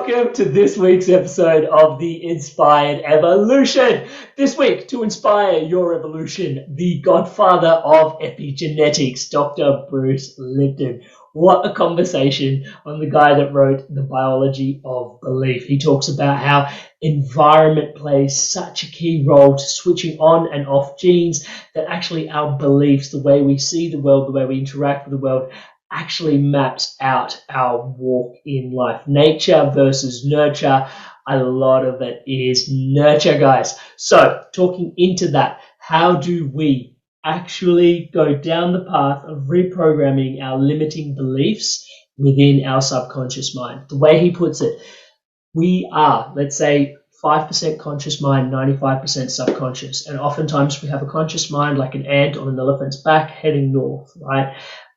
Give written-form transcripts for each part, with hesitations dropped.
welcome to this week's episode of The Inspired Evolution. This week, to inspire your evolution, the godfather of epigenetics, Dr. Bruce Lipton. What a conversation on the guy that wrote The Biology of Belief. He talks about how environment plays such a key role to switching on and off genes, that actually our beliefs, the way we see the world, the way we interact with the world, actually maps out our walk in life. Nature versus nurture. A lot of it is nurture, guys. So talking into that, how do we actually go down the path of reprogramming our limiting beliefs within our subconscious mind? The way he puts it, we are, let's say, 5% conscious mind, 95% subconscious. And oftentimes we have a conscious mind like an ant on an elephant's back heading north, right?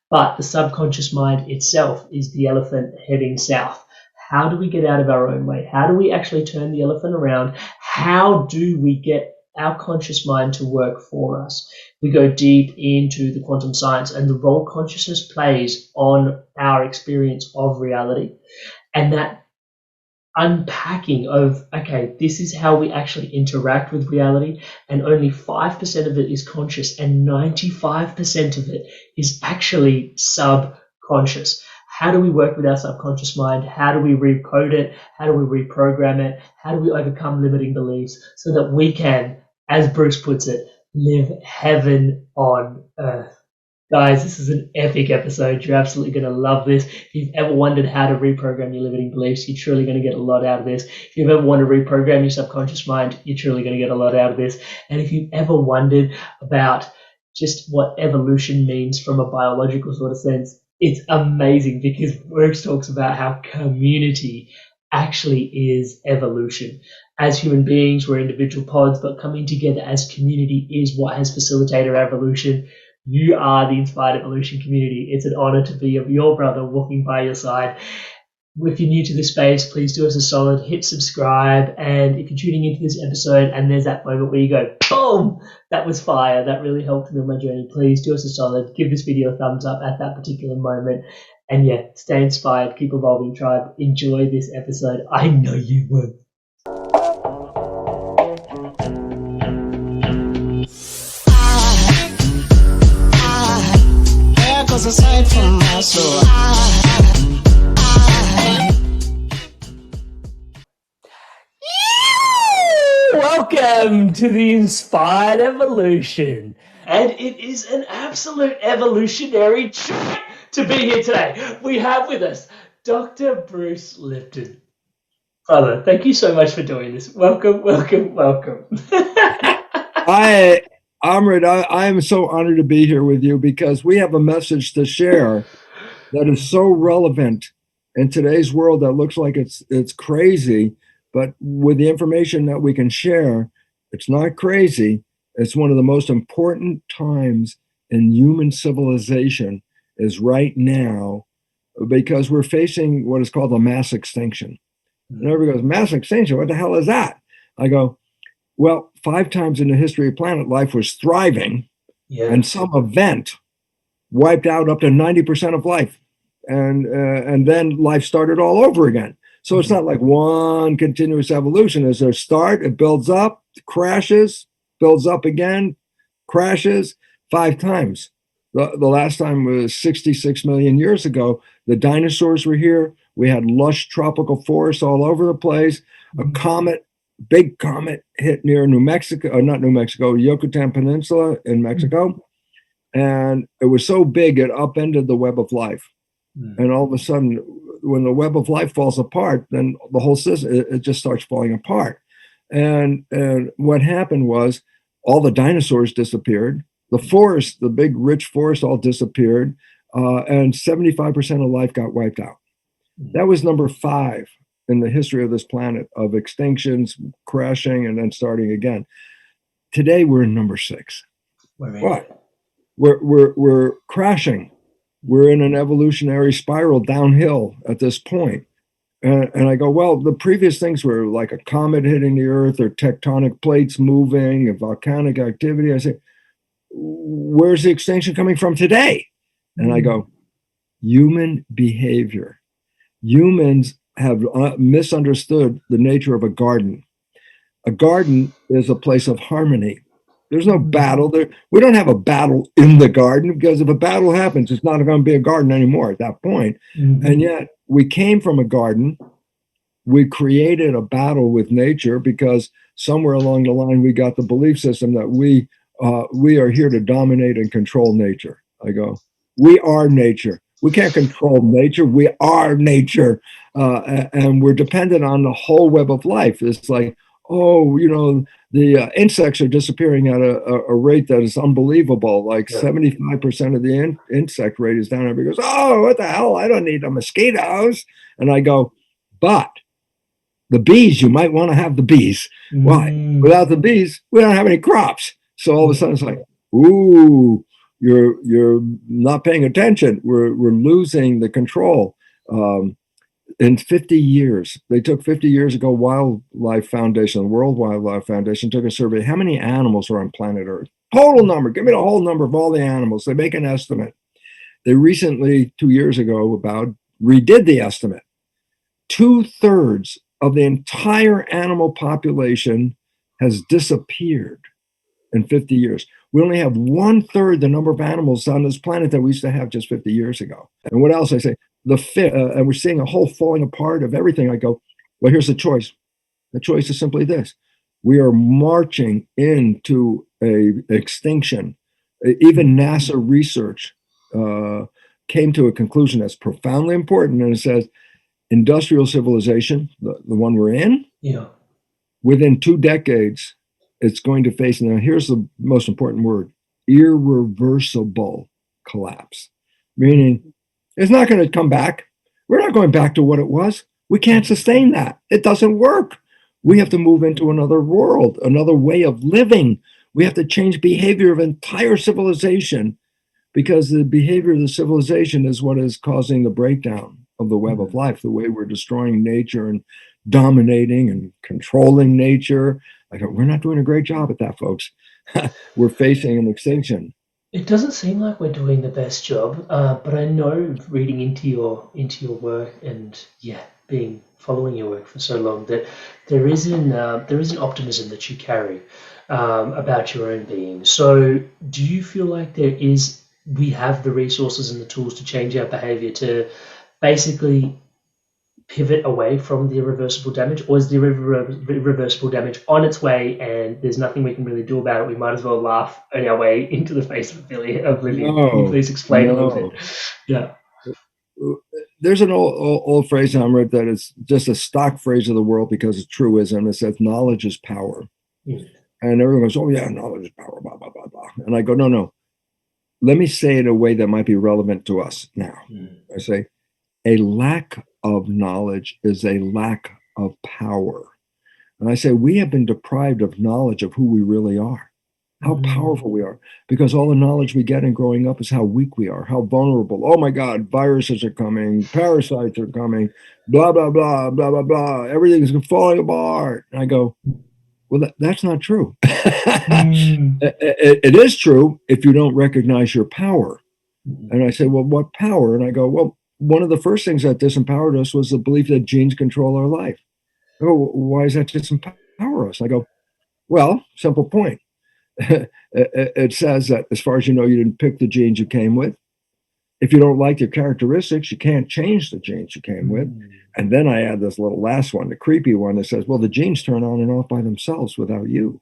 But the subconscious mind itself is the elephant heading south. How do we get out of our own way? How do we actually turn the elephant around? How do we get our conscious mind to work for us? We go deep into the quantum science and the role consciousness plays on our experience of reality. And that unpacking of, okay, this is how we actually interact with reality, and only 5% of it is conscious and 95% of it is actually subconscious. How do we work with our subconscious mind? How do we recode it? How do we reprogram it? How do we overcome limiting beliefs so that we can, as Bruce puts it, live heaven on earth? Guys, this is an epic episode. You're absolutely going to love this. If you've ever wondered how to reprogram your limiting beliefs, you're truly going to get a lot out of this. If you've ever wanted to reprogram your subconscious mind, you're truly going to get a lot out of this. And if you've ever wondered about just what evolution means from a biological sort of sense, it's amazing, because Bruce talks about how community actually is evolution. As human beings, we're individual pods, but coming together as community is what has facilitated our evolution. You are the Inspired Evolution community. It's an honor to be your brother walking by your side. If you're new to this space, please do us a solid, hit subscribe. And if you're tuning into this episode and there's that moment where you go, boom, that was fire, that really helped me on my journey, please do us a solid, give this video a thumbs up at that particular moment. And yeah, stay inspired, keep evolving, tribe. Enjoy this episode. I know you will. Aside from my soul. Welcome to the Inspired Evolution. And it is an absolute evolutionary treat to be here today. We have with us Dr. Bruce Lipton. Brother, thank you so much for doing this. Welcome, welcome, welcome. Amrit, I am so honored to be here with you, because we have a message to share that is so relevant in today's world that looks like it's crazy, but with the information that we can share, it's not crazy. It's one of the most important times in human civilization is right now, because we're facing what is called a mass extinction. And everybody goes, mass extinction, what the hell is that? I go, well, 5 times in the history of planet, life was thriving, and some event wiped out up to 90% of life. And then life started all over again. So it's not like one continuous evolution. As a start, it builds up, crashes, builds up again, crashes 5 times. The last time was 66 million years ago. The dinosaurs were here. We had lush tropical forests all over the place. A big comet hit near New Mexico, or not New Mexico, Yucatan Peninsula in Mexico. And it was so big, it upended the web of life. And all of a sudden, when the web of life falls apart, then the whole system, it just starts falling apart. And what happened was all the dinosaurs disappeared. The forest, the big rich forest, all disappeared. And 75% of life got wiped out. That was number 5 in the history of this planet, of extinctions, crashing, and then starting again. Today we're in number 6. What? We're crashing. We're in an evolutionary spiral downhill at this point. And I go, well, the previous things were like a comet hitting the earth, or tectonic plates moving, and volcanic activity. I say, where's the extinction coming from today? And I go, human behavior. Humans have misunderstood the nature of a garden. A garden is a place of harmony. There's no battle there. We don't have a battle in the garden, because if a battle happens, it's not going to be a garden anymore at that point. And yet we came from a garden. We created a battle with nature because somewhere along the line we got the belief system that we are here to dominate and control nature. I go, we are nature. We can't control nature. We are nature, and we're dependent on the whole web of life. It's like, oh, the insects are disappearing at a rate that is unbelievable. Like 75% of the insect rate is down. Everybody goes, oh, what the hell? I don't need the mosquitoes. And I go, but the bees, you might want to have the bees. Why? Without the bees, we don't have any crops. So all of a sudden it's like, ooh, you're not paying attention. We're losing the control. In 50 years, they took 50 years ago, Wildlife Foundation, the World Wildlife Foundation took a survey. How many animals are on planet Earth? Total number. Give me the whole number of all the animals. They make an estimate. They recently, 2 years ago, redid the estimate. 2/3 of the entire animal population has disappeared in 50 years. We only have 1/3 the number of animals on this planet that we used to have just 50 years ago. And what else? I say, and we're seeing a whole falling apart of everything. I go, well, here's the choice. The choice is simply this. We are marching into a extinction. Even NASA research came to a conclusion that's profoundly important. And it says, industrial civilization, the one we're in, within 2 decades, it's going to face, now here's the most important word, irreversible collapse. Meaning, it's not going to come back. We're not going back to what it was. We can't sustain that. It doesn't work. We have to move into another world, another way of living. We have to change behavior of entire civilization, because the behavior of the civilization is what is causing the breakdown of the web of life, the way we're destroying nature and dominating and controlling nature. I go, we're not doing a great job at that, folks. We're facing an extinction. It doesn't seem like we're doing the best job, but I know, reading into your work and following your work for so long, that there is an optimism that you carry about your own being. So, do you feel like we have the resources and the tools to change our behavior to basically pivot away from the irreversible damage, or is the irreversible damage on its way and there's nothing we can really do about it? We might as well laugh on our way into the face of oblivion. Can you please explain a little bit? Yeah. There's an old phrase, Amrit, that is just a stock phrase of the world because it's truism. It says knowledge is power. And everyone goes, oh yeah, knowledge is power, blah, blah, blah, blah. And I go, no. Let me say it in a way that might be relevant to us now. I say, a lack of knowledge is a lack of power. And I say, we have been deprived of knowledge of who we really are, how powerful we are, because all the knowledge we get in growing up is how weak we are, how vulnerable. Oh my God, viruses are coming, parasites are coming, blah, blah, blah, blah, blah, blah. Everything's falling apart. And I go, well, that's not true. It is true if you don't recognize your power. And I say, well, what power? And I go, well, one of the first things that disempowered us was the belief that genes control our life. Oh, why does that disempower us? I go, well, simple point. It says that as far as you know, you didn't pick the genes you came with. If you don't like your characteristics, you can't change the genes you came with. And then I add this little last one, the creepy one that says, well, the genes turn on and off by themselves without you.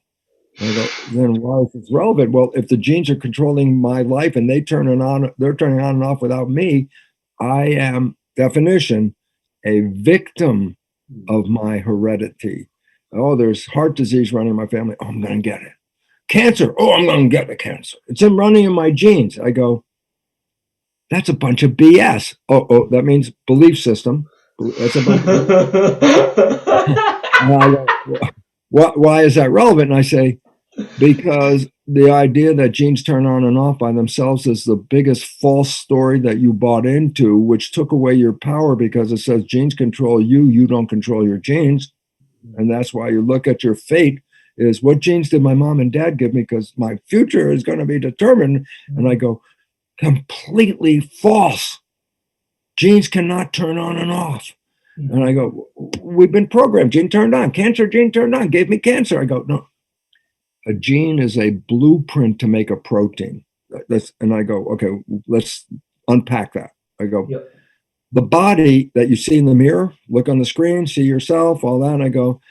And I go, then why is this relevant? Well, if the genes are controlling my life and they're turning on and off without me, I am, definition, a victim of my heredity. Oh, there's heart disease running in my family. Oh, I'm going to get it. Cancer. Oh, I'm going to get the cancer. It's running in my genes. I go, that's a bunch of BS. Oh, that means belief system. That's a bunch of why is that relevant? And I say, because the idea that genes turn on and off by themselves is the biggest false story that you bought into, which took away your power, because it says genes control you, you don't control your genes. And that's why you look at your fate is, what genes did my mom and dad give me? Because my future is going to be determined. And I go, completely false. Genes cannot turn on and off. And I go, we've been programmed. Gene turned on. Cancer gene turned on. Gave me cancer. I go, no. A gene is a blueprint to make a protein. And I go, okay, let's unpack that. I go, Yep. the body that you see in the mirror, look on the screen, see yourself, all that. And I go,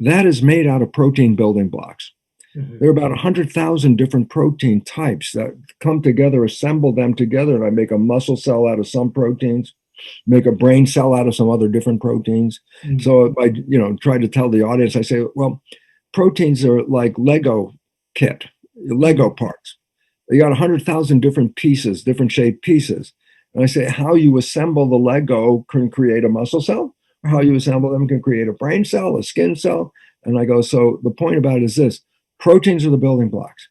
that is made out of protein building blocks. There are about 100,000 different protein types that come together, assemble them together, and I make a muscle cell out of some proteins, make a brain cell out of some other different proteins. So I, try to tell the audience, I say, well, proteins are like Lego parts. You got 100,000 different pieces, different shaped pieces. And I say, how you assemble the Lego can create a muscle cell, or how you assemble them can create a brain cell, a skin cell. And I go, so the point about it is this: proteins are the building blocks,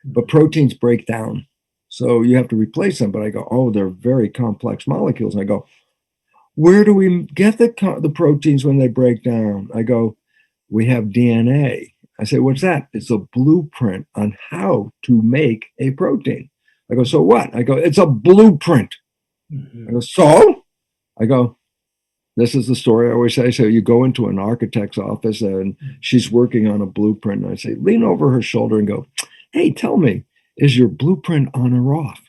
but proteins break down. So you have to replace them. But I go, oh, they're very complex molecules. And I go, where do we get the proteins when they break down? I go, we have DNA. I say, what's that? It's a blueprint on how to make a protein. I go, so what? I go, it's a blueprint. I go, so? I go, this is the story I always say. So you go into an architect's office and she's working on a blueprint. And I say, lean over her shoulder and go, hey, tell me, is your blueprint on or off?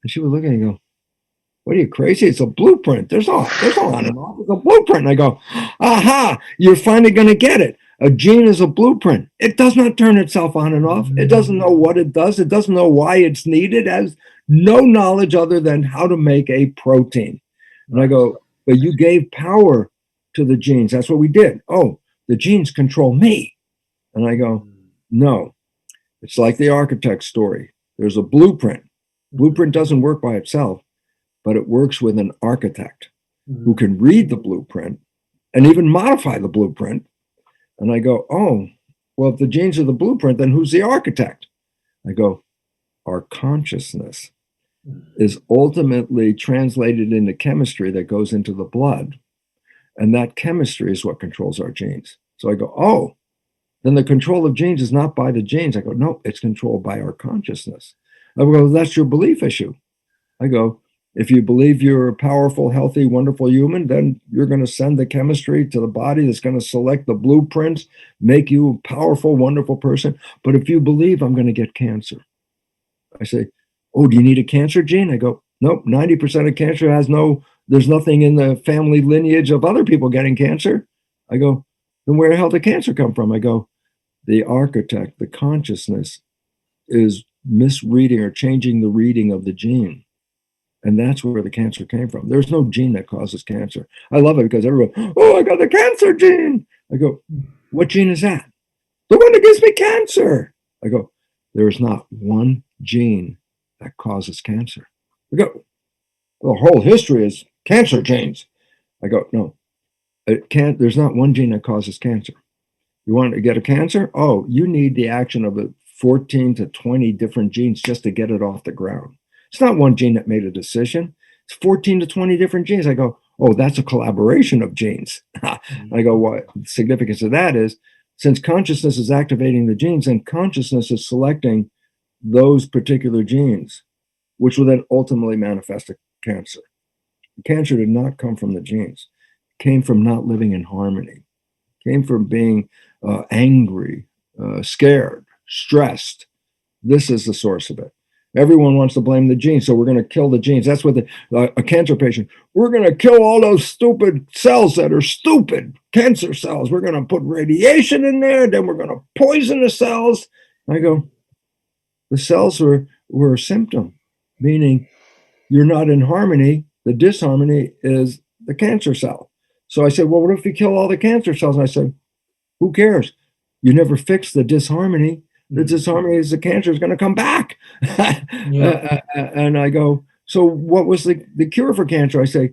And she would look at me and go, what are you, crazy? It's a blueprint. There's no on and off. It's a blueprint. And I go, aha, you're finally going to get it. A gene is a blueprint. It does not turn itself on and off. It doesn't know what it does. It doesn't know why it's needed. It has no knowledge other than how to make a protein. And I go, but you gave power to the genes. That's what we did. Oh, the genes control me. And I go, no. It's like the architect story. There's a blueprint. Blueprint doesn't work by itself, but it works with an architect who can read the blueprint and even modify the blueprint. And I go, oh, well, if the genes are the blueprint, then who's the architect? I go, our consciousness is ultimately translated into chemistry that goes into the blood. And that chemistry is what controls our genes. So I go, oh, then the control of genes is not by the genes. I go, no, it's controlled by our consciousness. I go, that's your belief issue. I go, if you believe you're a powerful, healthy, wonderful human, then you're going to send the chemistry to the body that's going to select the blueprints, make you a powerful, wonderful person. But if you believe I'm going to get cancer, I say, oh, do you need a cancer gene? I go, nope, 90% of cancer there's nothing in the family lineage of other people getting cancer. I go, then where the hell did cancer come from? I go, the architect, the consciousness is misreading or changing the reading of the gene. And that's where the cancer came from. There's no gene that causes cancer. I love it because everyone, oh, I got the cancer gene. I go, what gene is that? The one that gives me cancer. I go, there is not one gene that causes cancer. I go, the whole history is cancer genes. I go, no, there's not one gene that causes cancer. You want to get a cancer? Oh, you need the action of 14 to 20 different genes just to get it off the ground. It's not one gene that made a decision. It's 14 to 20 different genes. I go, oh, that's a collaboration of genes. I go, what the significance of that is, since consciousness is activating the genes, and consciousness is selecting those particular genes, which will then ultimately manifest a cancer. The cancer did not come from the genes. It came from not living in harmony. It came from being angry, scared, stressed. This is the source of it. Everyone wants to blame the genes, so we're going to kill the genes. That's what a cancer patient, we're going to kill all those stupid cells that are stupid, cancer cells. We're going to put radiation in there, then we're going to poison the cells. I go, the cells were a symptom, meaning you're not in harmony. The disharmony is the cancer cell. So I said, well, what if we kill all the cancer cells? And I said, who cares? You never fix the disharmony. The disharmony is the cancer is going to come back. And I go, so what was the cure for cancer? I say,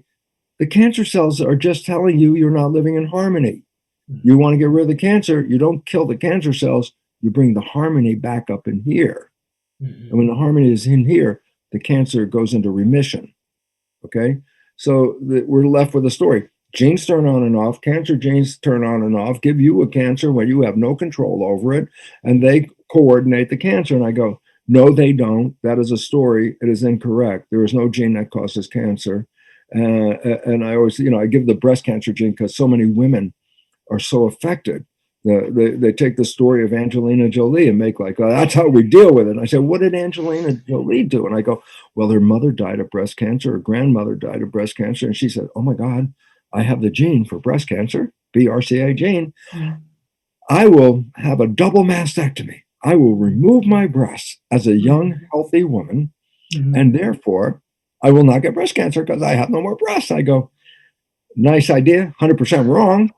the cancer cells are just telling you you're not living in harmony. You want to get rid of the cancer. You don't kill the cancer cells. You bring the harmony back up in here. And when the harmony is in here, the cancer goes into remission. Okay? So we're left with a story. Genes turn on and off. Cancer genes turn on and off, give you a cancer when you have no control over it, and they coordinate the cancer. And I go, no, they don't. That is a story. It is incorrect. There is no gene that causes cancer. And I always, I give the breast cancer gene because so many women are so affected. They take the story of Angelina Jolie and make like, oh, that's how we deal with it. And I said, what did Angelina Jolie do? And I go, well, her mother died of breast cancer. Her grandmother died of breast cancer. And she said, oh my God, I have the gene for breast cancer, BRCA gene. I will have a double mastectomy. I will remove my breasts as a young, healthy woman. And therefore, I will not get breast cancer because I have no more breasts. I go, nice idea, 100% wrong.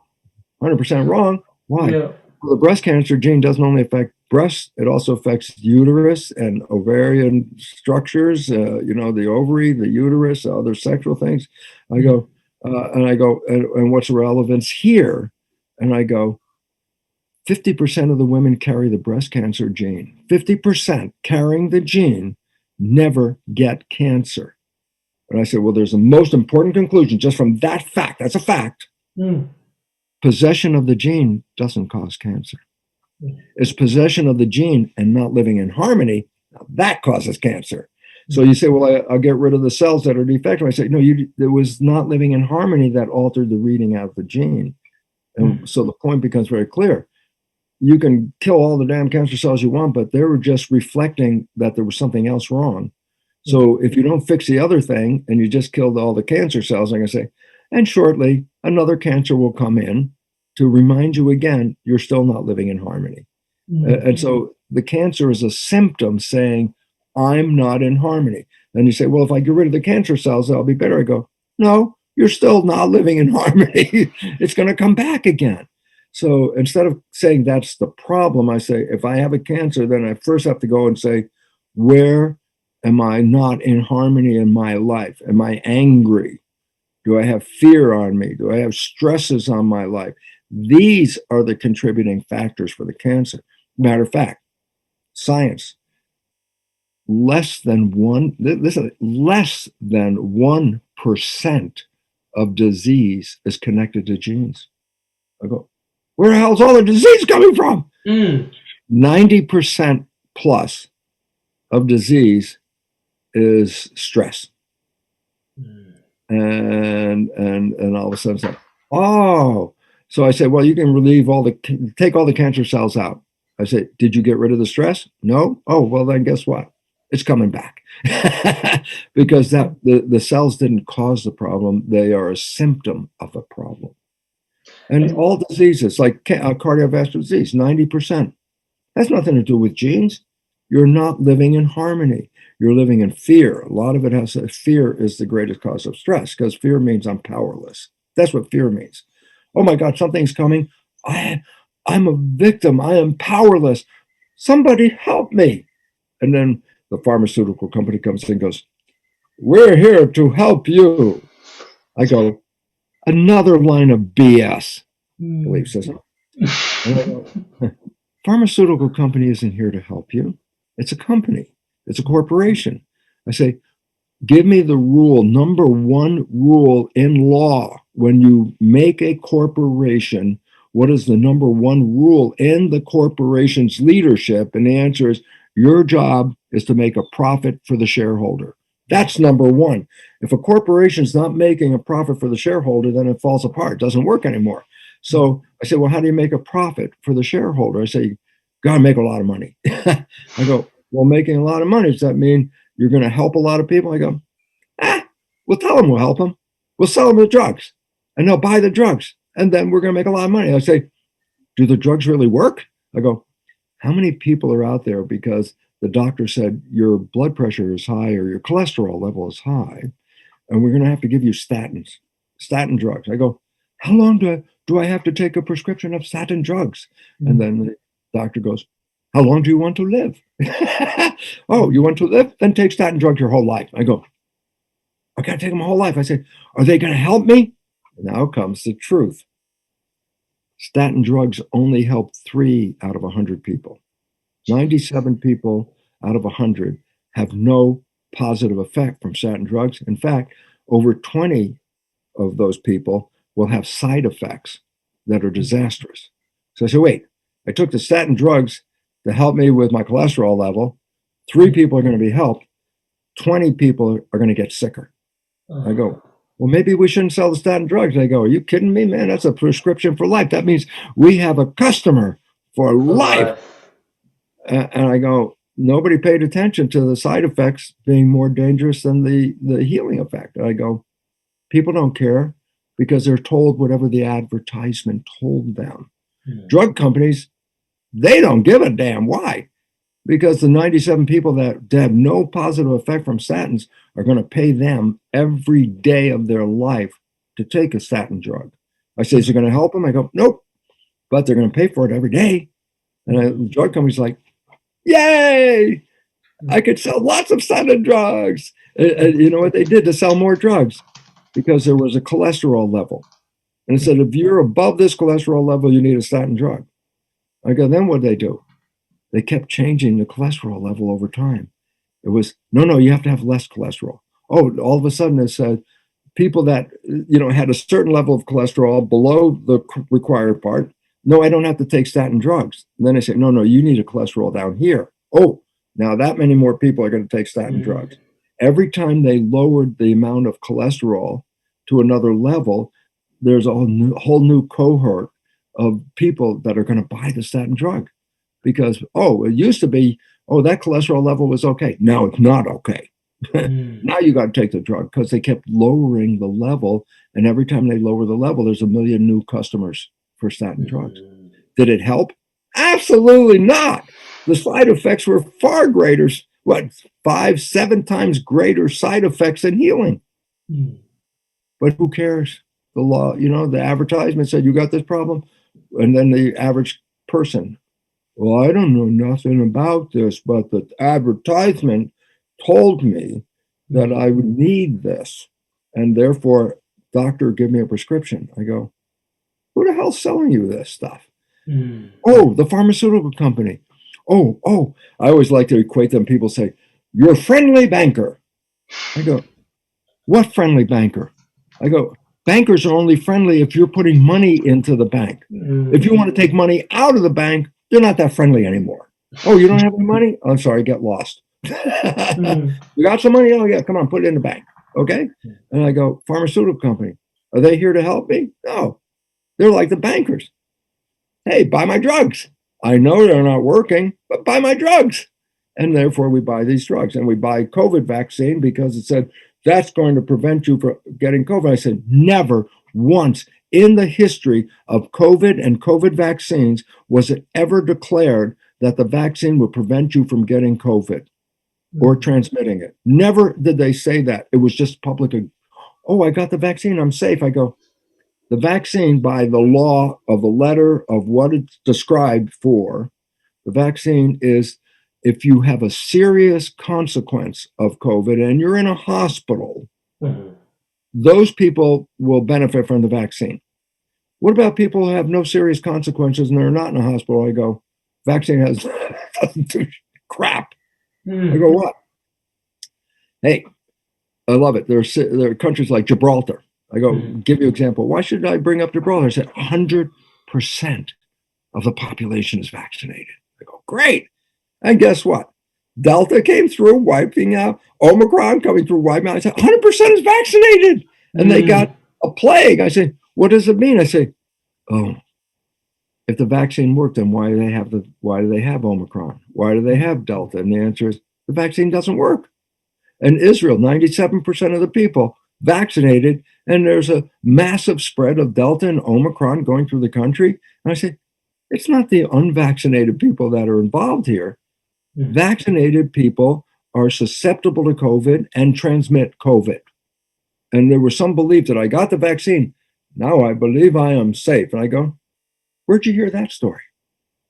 100% wrong. Why? Yeah. Well, the breast cancer gene doesn't only affect breasts, it also affects uterus and ovarian structures, the ovary, the uterus, other sexual things. I go, and what's the relevance here? And I go, 50% of the women carry the breast cancer gene. 50% carrying the gene never get cancer. And I said, well, there's the most important conclusion just from that fact. That's a fact. Possession of the gene doesn't cause cancer. It's possession of the gene and not living in harmony. Now that causes cancer. So you say, well, I'll get rid of the cells that are defective. I say, no, it was not living in harmony that altered the reading out of the gene. And so the point becomes very clear. You can kill all the damn cancer cells you want, but they were just reflecting that there was something else wrong. So if you don't fix the other thing and you just killed all the cancer cells, I'm going to say, and shortly another cancer will come in to remind you again, you're still not living in harmony. And so the cancer is a symptom saying, I'm not in harmony. And you say, well, if I get rid of the cancer cells, I'll be better. I go, no, you're still not living in harmony. It's going to come back again. So instead of saying that's the problem, I say, if I have a cancer, then I first have to go and say, where am I not in harmony in my life? Am I angry? Do I have fear on me? Do I have stresses on my life? These are the contributing factors for the cancer. Matter of fact, science, less than 1% of disease is connected to genes. I go, where the hell's all the disease coming from? 90% plus of disease is stress. And all of a sudden it's like, oh. So I said, well, you can take all the cancer cells out. I said, did you get rid of the stress? No? Oh, well, then guess what? It's coming back. Because the cells didn't cause the problem. They are a symptom of a problem. And all diseases, like cardiovascular disease, 90%. That's nothing to do with genes. You're not living in harmony. You're living in fear. A lot of it has fear is the greatest cause of stress because fear means I'm powerless. That's what fear means. Oh my God, something's coming. I'm a victim. I am powerless. Somebody help me. And then the pharmaceutical company comes in and goes, we're here to help you. I go, another line of BS. Believe says, and I go, pharmaceutical company isn't here to help you. It's a company. It's a corporation. I say, give me the rule, number one rule in law. When you make a corporation, what is the number one rule in the corporation's leadership? And the answer is, your job is to make a profit for the shareholder. That's number one. If a corporation's not making a profit for the shareholder, then it falls apart. It doesn't work anymore. So I said, well, how do you make a profit for the shareholder? I say, you got to make a lot of money. I go, well, making a lot of money, does that mean you're going to help a lot of people? I go, we'll tell them we'll help them. We'll sell them the drugs and they'll buy the drugs. And then we're going to make a lot of money. I say, do the drugs really work? I go, how many people are out there because the doctor said your blood pressure is high or your cholesterol level is high, and we're going to have to give you statin drugs. I go, how long do I have to take a prescription of statin drugs? And then the doctor goes, how long do you want to live? Oh, you want to live? Then take statin drugs your whole life. I go, I got to take them my whole life. I say, are they going to help me? Now comes the truth. Statin drugs only help 3 out of 100 people. 97 people out of 100 have no positive effect from statin drugs. In fact, over 20 of those people will have side effects that are disastrous. So I said, wait, I took the statin drugs to help me with my cholesterol level. 3 people are going to be helped. 20 people are going to get sicker. I go, well, maybe we shouldn't sell the statin drugs. I go, are you kidding me, man? That's a prescription for life. That means we have a customer for life. And I go, nobody paid attention to the side effects being more dangerous than the healing effect. And I go, people don't care because they're told whatever the advertisement told them. Drug companies, they don't give a damn. Why? Because the 97 people that have no positive effect from statins are going to pay them every day of their life to take a statin drug. I say, is it going to help them? I go, nope, but they're going to pay for it every day. And the drug company's like, yay, I could sell lots of statin drugs. And you know what they did to sell more drugs? Because there was a cholesterol level. And it said, if you're above this cholesterol level, you need a statin drug. I go, then what did they do? They kept changing the cholesterol level over time. It was, no, you have to have less cholesterol. Oh, all of a sudden it said people that, had a certain level of cholesterol below the required part, no, I don't have to take statin drugs. And then I say, no, you need a cholesterol down here. Oh, now that many more people are going to take statin drugs. Every time they lowered the amount of cholesterol to another level, there's a whole new cohort of people that are going to buy the statin drug. Because, it used to be, that cholesterol level was okay. Now it's not okay. Now you got to take the drug because they kept lowering the level. And every time they lower the level, there's 1 million new customers for statin drugs. Did it help? Absolutely not. The side effects were far greater, 5-7 times greater side effects than healing. But who cares? The law, the advertisement said you got this problem. And then the average person, well, I don't know nothing about this, but the advertisement told me that I would need this. And therefore, doctor, give me a prescription. I go, who the hell's selling you this stuff? Oh, the pharmaceutical company. Oh, I always like to equate them. People say, you're a friendly banker. I go, what friendly banker? I go, bankers are only friendly if you're putting money into the bank. If you want to take money out of the bank, they're not that friendly anymore. Oh, you don't have any money? I'm sorry, get lost. You got some money? Oh, yeah, come on, put it in the bank. Okay. And I go, pharmaceutical company, are they here to help me? No, they're like the bankers. Hey, buy my drugs. I know they're not working, but buy my drugs. And therefore we buy these drugs. And we buy COVID vaccine because it said that's going to prevent you from getting COVID. I said, never once in the history of COVID and COVID vaccines was it ever declared that the vaccine would prevent you from getting COVID or transmitting it. Never did they say that. It was just public. Oh, I got the vaccine. I'm safe. I go, the vaccine, by the law of the letter of what it's described for, the vaccine is if you have a serious consequence of COVID and you're in a hospital, those people will benefit from the vaccine. What about people who have no serious consequences and they're not in a hospital? I go, vaccine doesn't do crap. I go, what? Hey, I love it. There are countries like Gibraltar. I go, give you an example. Why should I bring up Gibraltar? I said 100% of the population is vaccinated. I go, great. And guess what? Delta came through, wiping out. Omicron coming through, wiping out. I said 100% is vaccinated. And they got a plague. I said, what does it mean? I say, if the vaccine worked, then why do they have Omicron? Why do they have Delta? And the answer is the vaccine doesn't work. And Israel, 97% of the people vaccinated, and there's a massive spread of Delta and Omicron going through the country. And I say, it's not the unvaccinated people that are involved here. Vaccinated people are susceptible to COVID and transmit COVID. And there was some belief that I got the vaccine. Now I believe I am safe. And I go, where'd you hear that story?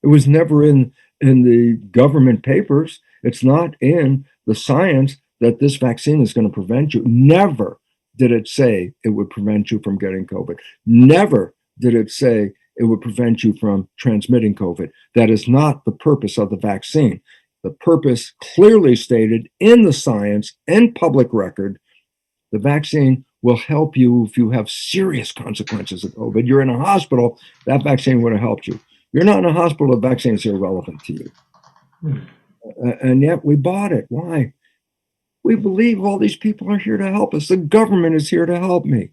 It was never in the government papers. It's not in the science that this vaccine is going to prevent you. Never did it say it would prevent you from getting COVID. Never did it say it would prevent you from transmitting COVID. That is not the purpose of the vaccine. The purpose clearly stated in the science and public record, the vaccine will help you if you have serious consequences of COVID. You're in a hospital, that vaccine would have helped you. You're not in a hospital, the vaccine is irrelevant to you. And yet we bought it. Why? We believe all these people are here to help us. The government is here to help me.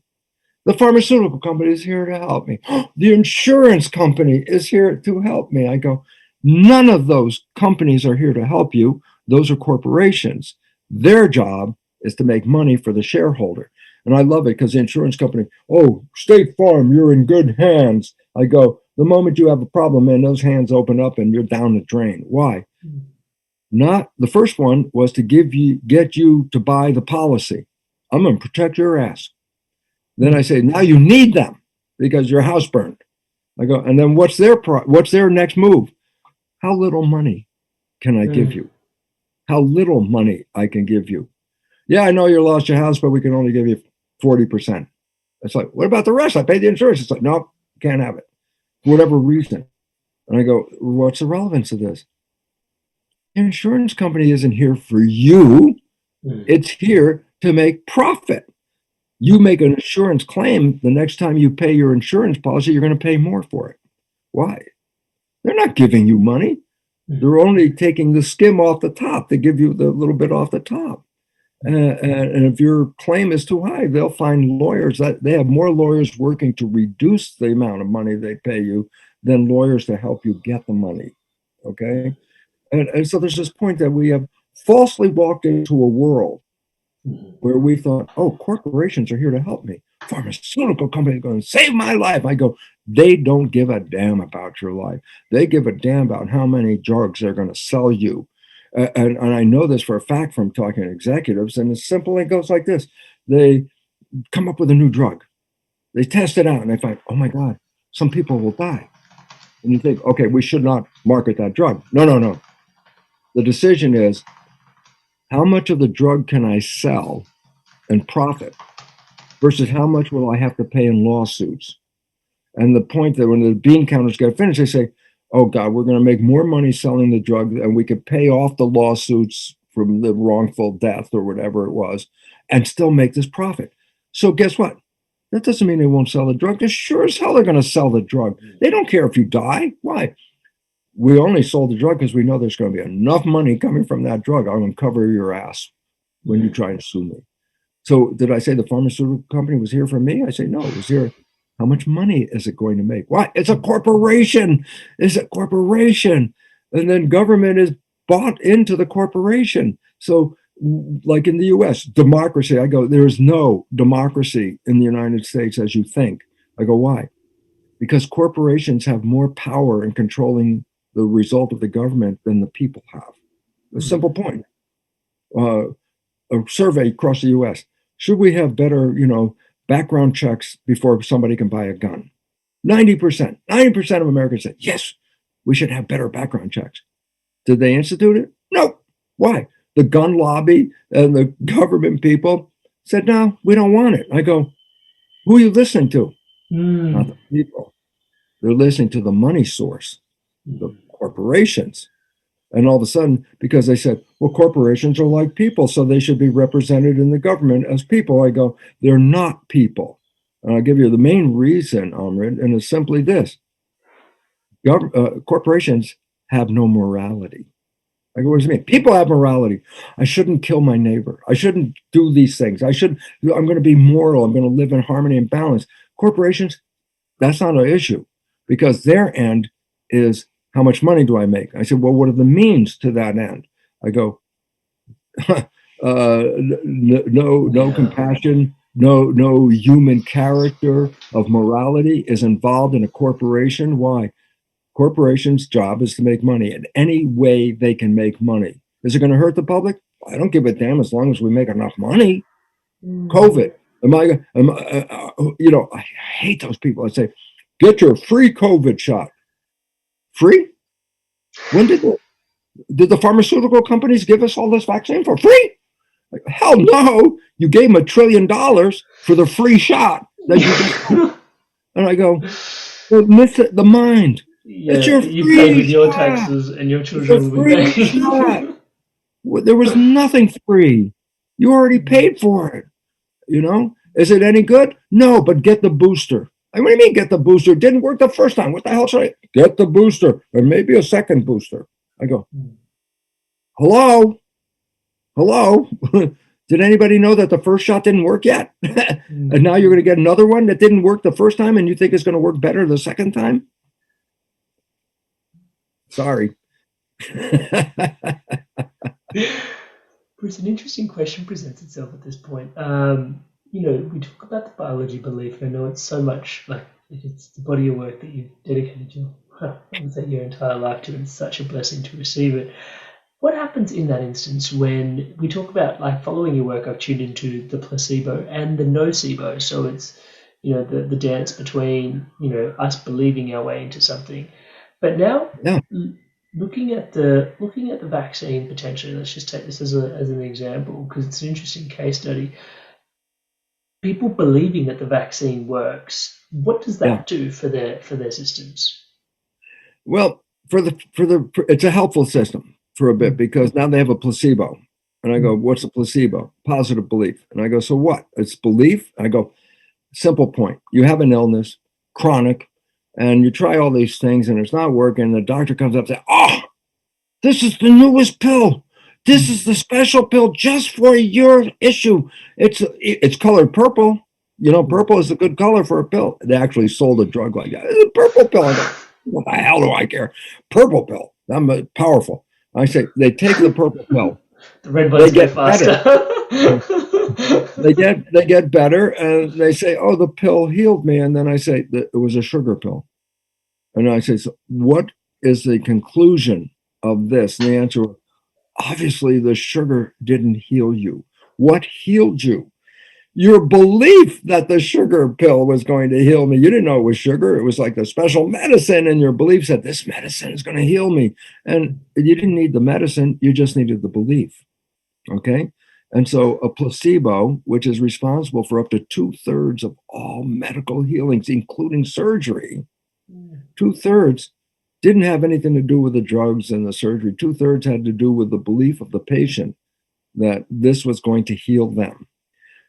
The pharmaceutical company is here to help me. The insurance company is here to help me. I go, none of those companies are here to help you. Those are corporations. Their job is to make money for the shareholder. And I love it because the insurance company, oh, State Farm, you're in good hands. I go, the moment you have a problem, man, those hands open up and you're down the drain. Why? Not the first one was to get you to buy the policy. I'm going to protect your ass. Then I say, now you need them because your house burned. I go, and then what's their next move? How little money can I give you? How little money I can give you? Yeah, I know you lost your house, but we can only give you 40%. It's like, what about the rest? I paid the insurance. It's like, no, can't have it for whatever reason. And I go, what's the relevance of this? The insurance company isn't here for you. It's here to make profit. You make an insurance claim, the next time you pay your insurance policy, you're going to pay more for it. Why? They're not giving you money. They're only taking the skim off the top. They give you the little bit off the top. And if your claim is too high, they'll find lawyers. They have more lawyers working to reduce the amount of money they pay you than lawyers to help you get the money. Okay? And so there's this point that we have falsely walked into a world where we thought, oh, corporations are here to help me. Pharmaceutical companies are going to save my life. I go, they don't give a damn about your life. They give a damn about how many drugs they're going to sell you. And I know this for a fact from talking to executives, and it's simple. It goes like this. They come up with a new drug. They test it out, and they find, oh, my God, some people will die. And you think, okay, we should not market that drug. No. The decision is, how much of the drug can I sell and profit versus how much will I have to pay in lawsuits? And the point that when the bean counters get finished, they say, oh God, we're going to make more money selling the drug and we could pay off the lawsuits from the wrongful death or whatever it was and still make this profit. So guess what? That doesn't mean they won't sell the drug. They're sure as hell they're going to sell the drug. They don't care if you die. Why? We only sold the drug because we know there's going to be enough money coming from that drug. I'm going to cover your ass when you try to sue me. So did I say the pharmaceutical company was here for me? I say, no, it was here. How much money is it going to make? Why? It's a corporation. It's a corporation. And then government is bought into the corporation. So like in the US, democracy, I go, there is no democracy in the United States as you think. I go, why? Because corporations have more power in controlling the result of the government than the people have. A simple point. A survey across the US. Should we have better, background checks before somebody can buy a gun? 90% of Americans said, yes, we should have better background checks. Did they institute it? No. Why? The gun lobby and the government people said, no, we don't want it. I go, who are you listening to? Not the people. They're listening to the money source, the corporations. And all of a sudden, because they said, well, corporations are like people, so they should be represented in the government as people. I go, they're not people. And I'll give you the main reason, Amrit, and it's simply this. Corporations have no morality. I go, what does it mean? People have morality. I shouldn't kill my neighbor. I shouldn't do these things. I'm going to be moral. I'm going to live in harmony and balance. Corporations, that's not an issue because their end is, how much money do I make? I said, well, what are the means to that end? I go, no compassion, no human character of morality is involved in a corporation. Why? Corporation's job is to make money in any way they can make money. Is it going to hurt the public? I don't give a damn as long as we make enough money. COVID. I hate those people. I say, get your free COVID shot. Free? When did the pharmaceutical companies give us all this vaccine for free? Like, hell no! You gave them $1 trillion for the free shot that you just. And I go, well, miss it, the mind. Yeah, it's your you free pay with your shot. taxes, and your children will be free paying. shot. There was nothing free. You already paid for it. Is it any good? No, but get the booster. What do you mean get the booster? It didn't work the first time. What the hell should I get the booster? Or maybe a second booster. I go, hello? hello? Did anybody know that the first shot didn't work yet? And now you're going to get another one that didn't work the first time and you think it's going to work better the second time? Sorry. Bruce, an interesting question presents itself at this point. We talk about the biology belief, and I know it's so much like it's the body of work that you've dedicated your entire life to, and it's such a blessing to receive it. What happens in that instance when we talk about like following your work? I've tuned into the placebo and the nocebo, so it's the dance between us believing our way into something, but now. Yeah. Looking at the vaccine potentially, let's just take this as an example because it's an interesting case study. People believing that the vaccine works, what does that do for their systems? Well, it's a helpful system for a bit because now they have a placebo, and I go, what's a placebo? Positive belief, and I go, so what? It's belief. I go, simple point. You have an illness, chronic. And you try all these things and it's not working. The doctor comes up and says, oh, this is the newest pill. This is the special pill just for your issue. It's colored purple. Purple is a good color for a pill. They actually sold a drug like that. It's a purple pill. I go, what the hell do I care? Purple pill. I'm powerful. I say, they take the purple pill. The red ones get faster. they get better and they say, oh, the pill healed me. And then I say that it was a sugar pill. And I say, so what is the conclusion of this? And the answer, obviously the sugar didn't heal you. What healed you? Your belief that the sugar pill was going to heal me. You didn't know it was sugar. It was like the special medicine, and your belief said this medicine is going to heal me. And you didn't need the medicine. You just needed the belief. Okay. And so a placebo, which is responsible for up to 2/3 of all medical healings, including surgery, 2/3 didn't have anything to do with the drugs and the surgery. 2/3 had to do with the belief of the patient that this was going to heal them.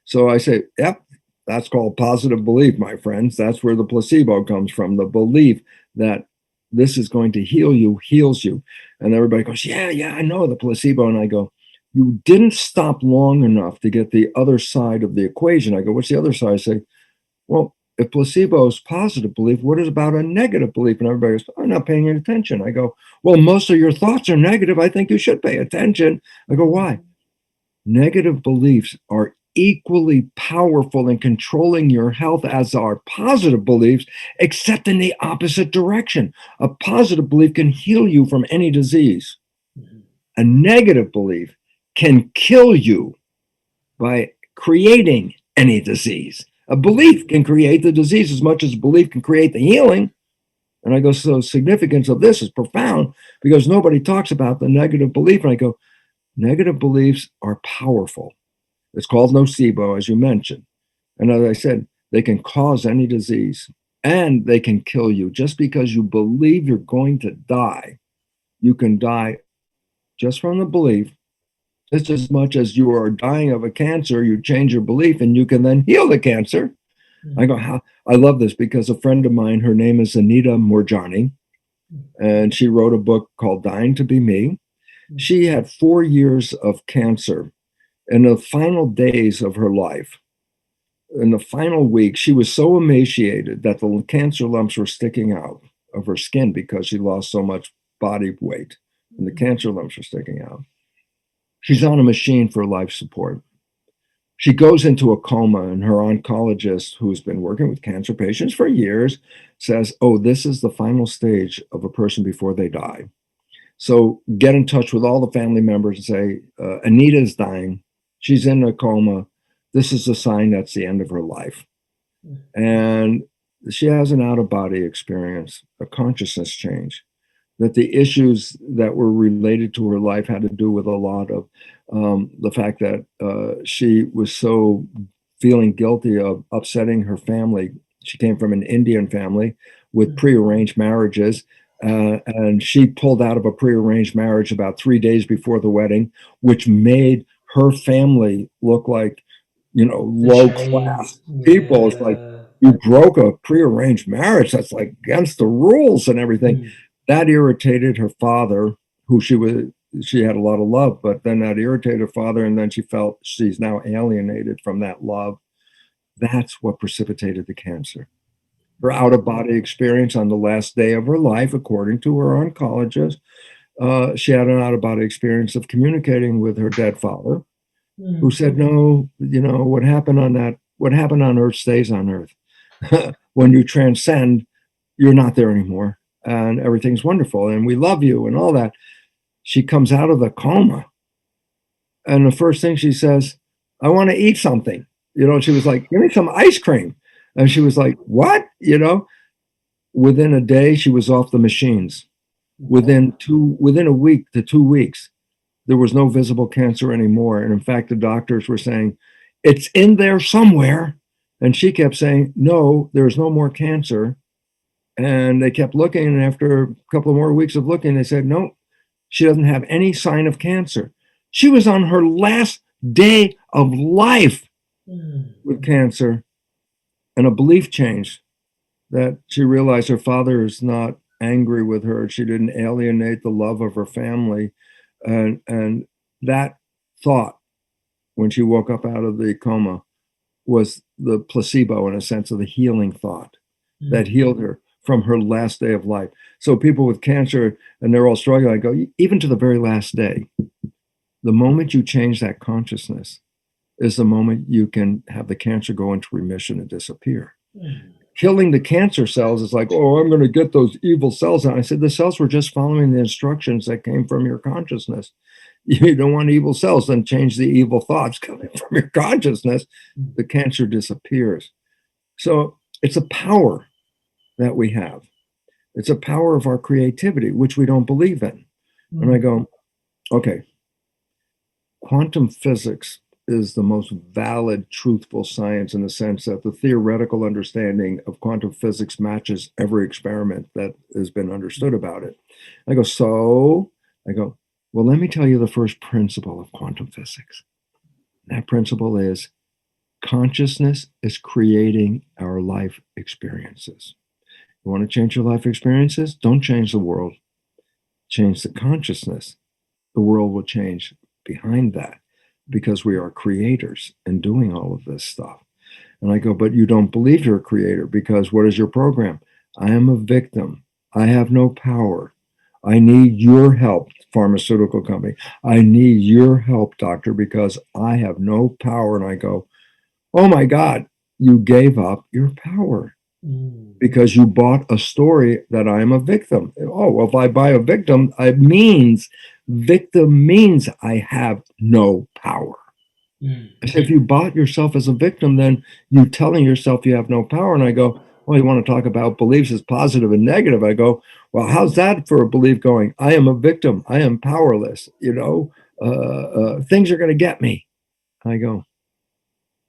So I say, yep, that's called positive belief, my friends. That's where the placebo comes from. The belief that this is going to heal you, heals you. And everybody goes, yeah, I know the placebo. And I go, you didn't stop long enough to get the other side of the equation. I go, what's the other side? I say, well, if placebo is positive belief, what is about a negative belief? And everybody goes, I'm not paying any attention. I go, well, most of your thoughts are negative. I think you should pay attention. I go, why? Negative beliefs are equally powerful in controlling your health as are positive beliefs, except in the opposite direction. A positive belief can heal you from any disease. A negative belief can kill you by creating any disease. A belief can create the disease as much as belief can create the healing. And I go, so the significance of this is profound because nobody talks about the negative belief. And I go, negative beliefs are powerful. It's called nocebo, as you mentioned. And as I said, they can cause any disease and they can kill you. Just because you believe you're going to die, you can die just from the belief. Just as much as you are dying of a cancer, you change your belief and you can then heal the cancer. I go, how? I love this because a friend of mine, her name is Anita Morjani, and she wrote a book called Dying to Be Me. She had 4 years of cancer. In the final days of her life, in the final week, she was so emaciated that the cancer lumps were sticking out of her skin because she lost so much body weight, and the cancer lumps were sticking out. She's on a machine for life support. She goes into a coma, and her oncologist, who's been working with cancer patients for years, says, oh, this is the final stage of a person before they die. So get in touch with all the family members and say, Anita is dying. She's in a coma. This is a sign that's the end of her life. And she has an out-of-body experience, a consciousness change, that the issues that were related to her life had to do with a lot of the fact that she was so feeling guilty of upsetting her family. She came from an Indian family with prearranged marriages. And she pulled out of a prearranged marriage about 3 days before the wedding, which made her family look like, low class people. It's like, you broke a prearranged marriage. That's like against the rules and everything. That irritated her father, who she was she had a lot of love, but then that irritated her father, and then she felt she's now alienated from that love. That's what precipitated the cancer. Her out-of-body experience on the last day of her life, according to her oncologist, she had an out-of-body experience of communicating with her dead father, who said, no, what happened on earth stays on earth. When you transcend, you're not there anymore, and everything's wonderful, and we love you and all that. She comes out of the coma, and the first thing she says, I want to eat something. She was like, give me some ice cream. And she was like, what? Within a day, she was off the machines. Within a week to 2 weeks, there was no visible cancer anymore. And in fact, the doctors were saying, it's in there somewhere. And she kept saying, no, there's no more cancer. And they kept looking. And after a couple of more weeks of looking, they said, no, she doesn't have any sign of cancer. She was on her last day of life with cancer. And a belief changed, that she realized her father is not angry with her. She didn't alienate the love of her family. And that thought, when she woke up out of the coma, was the placebo, in a sense, of the healing thought that healed her from her last day of life. So people with cancer, and they're all struggling, I go, even to the very last day, the moment you change that consciousness is the moment you can have the cancer go into remission and disappear. Killing the cancer cells is like, oh, I'm going to get those evil cells out. I said, the cells were just following the instructions that came from your consciousness. You don't want evil cells, then change the evil thoughts coming from your consciousness. The cancer disappears. So it's a power that we have. It's a power of our creativity, which we don't believe in. And I go, okay, quantum physics is the most valid, truthful science, in the sense that the theoretical understanding of quantum physics matches every experiment that has been understood about it. I go, well, let me tell you the first principle of quantum physics. That principle is consciousness is creating our life experiences. You want to change your life experiences? Don't change the world. Change the consciousness. The world will change behind that, because we are creators and doing all of this stuff. And I go, but you don't believe you're a creator, because what is your program? I am a victim. I have no power. I need your help, pharmaceutical company. I need your help, doctor, because I have no power. And I go, oh my God, you gave up your power because you bought a story that I am a victim. Oh, well, if I buy a victim, victim means I have no power. I said, if you bought yourself as a victim, then you telling yourself you have no power. And I go, well, you want to talk about beliefs as positive and negative? I go, well, how's that for a belief going? I am a victim. I am powerless. Things are going to get me. I go,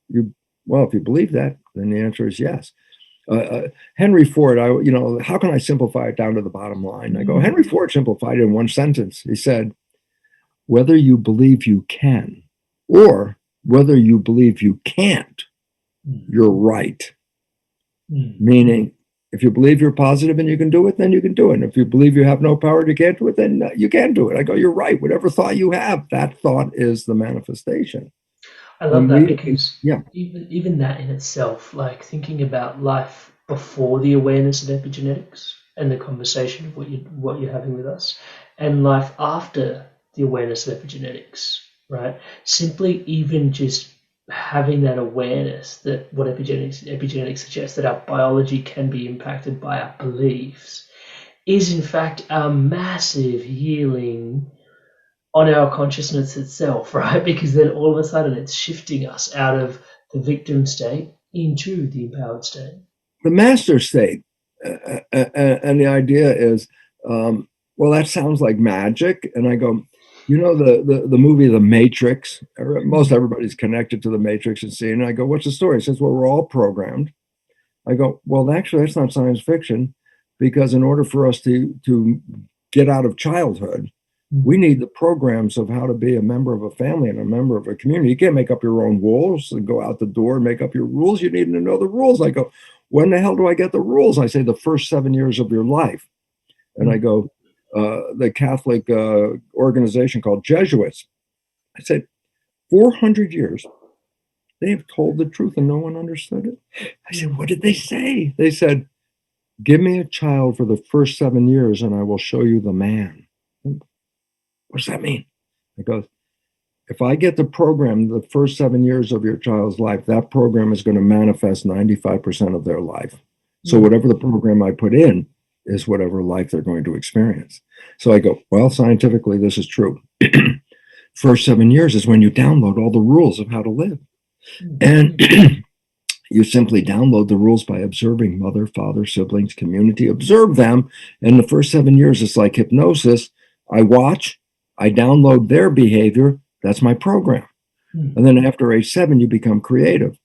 if you believe that, then the answer is yes. Henry Ford, how can I simplify it down to the bottom line? I go, Henry Ford simplified it in one sentence. He said, whether you believe you can or whether you believe you can't, you're right. Meaning, if you believe you're positive and you can do it, then you can do it. And if you believe you have no power and you can't do it, then you can't do it. I go, you're right. Whatever thought you have, that thought is the manifestation. I love that, because even that in itself, like thinking about life before the awareness of epigenetics and the conversation of what you're having with us, and life after the awareness of epigenetics, right? Simply even just having that awareness that what epigenetics suggests, that our biology can be impacted by our beliefs, is in fact a massive healing on our consciousness itself, right? Because then all of a sudden it's shifting us out of the victim state into the empowered state. The master state. And the idea is, that sounds like magic. And I go, the movie The Matrix, most everybody's connected to The Matrix and seeing it. And I go, what's the story? It says, well, we're all programmed. I go, well, actually, that's not science fiction, because in order for us to get out of childhood, we need the programs of how to be a member of a family and a member of a community. You can't make up your own rules and go out the door and make up your rules. You need to know the rules. I go, when the hell do I get the rules? I say the first 7 years of your life. And I go, the Catholic organization called Jesuits. I said, 400 years, they have told the truth and no one understood it. I said, what did they say? They said, give me a child for the first 7 years and I will show you the man. What does that mean? I go, if I get the program the first 7 years of your child's life, that program is going to manifest 95% of their life. So whatever the program I put in is whatever life they're going to experience. So I go, well, scientifically, this is true. First 7 years is when you download all the rules of how to live. And you simply download the rules by observing mother, father, siblings, community, observe them. And the first 7 years, it's like hypnosis. I watch, I download their behavior. That's my program. And then after age 7, you become creative.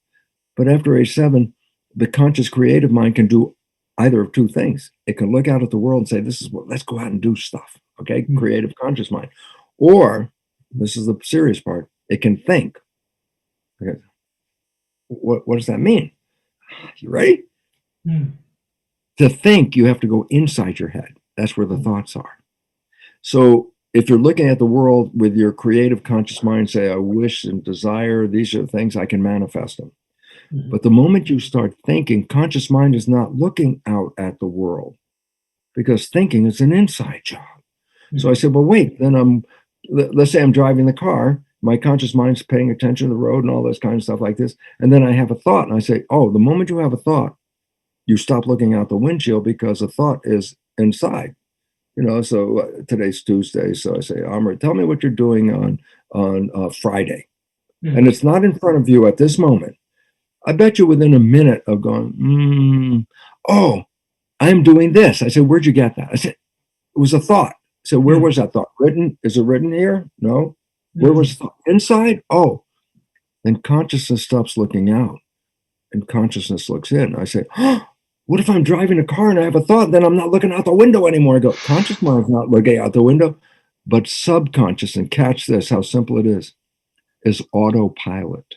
But after age 7, the conscious creative mind can do either of two things. It can look out at the world and say, this is what, let's go out and do stuff. Okay. Creative conscious mind. Or, this is the serious part, it can think. Okay. What does that mean? You ready? To think, you have to go inside your head. That's where the thoughts are. So if you're looking at the world with your creative conscious mind, say, I wish and desire, these are the things, I can manifest them. But the moment you start thinking, conscious mind is not looking out at the world because thinking is an inside job. So I said, well, wait, then let's say I'm driving the car. My conscious mind's paying attention to the road and all this kind of stuff like this. And then I have a thought and I say, oh, the moment you have a thought, you stop looking out the windshield because the thought is inside. So today's Tuesday. So I say, Amrit, tell me what you're doing on Friday. And it's not in front of you at this moment. I bet you within a minute of going, oh, I'm doing this. I said, where'd you get that? I said, it was a thought. So where was that thought? Written? Is it written here? No. Where was the thought? Inside? Oh, then consciousness stops looking out and consciousness looks in. I say, oh, what if I'm driving a car and I have a thought? Then I'm not looking out the window anymore. I go, conscious mind's not looking out the window, but subconscious, and catch this, how simple it is autopilot.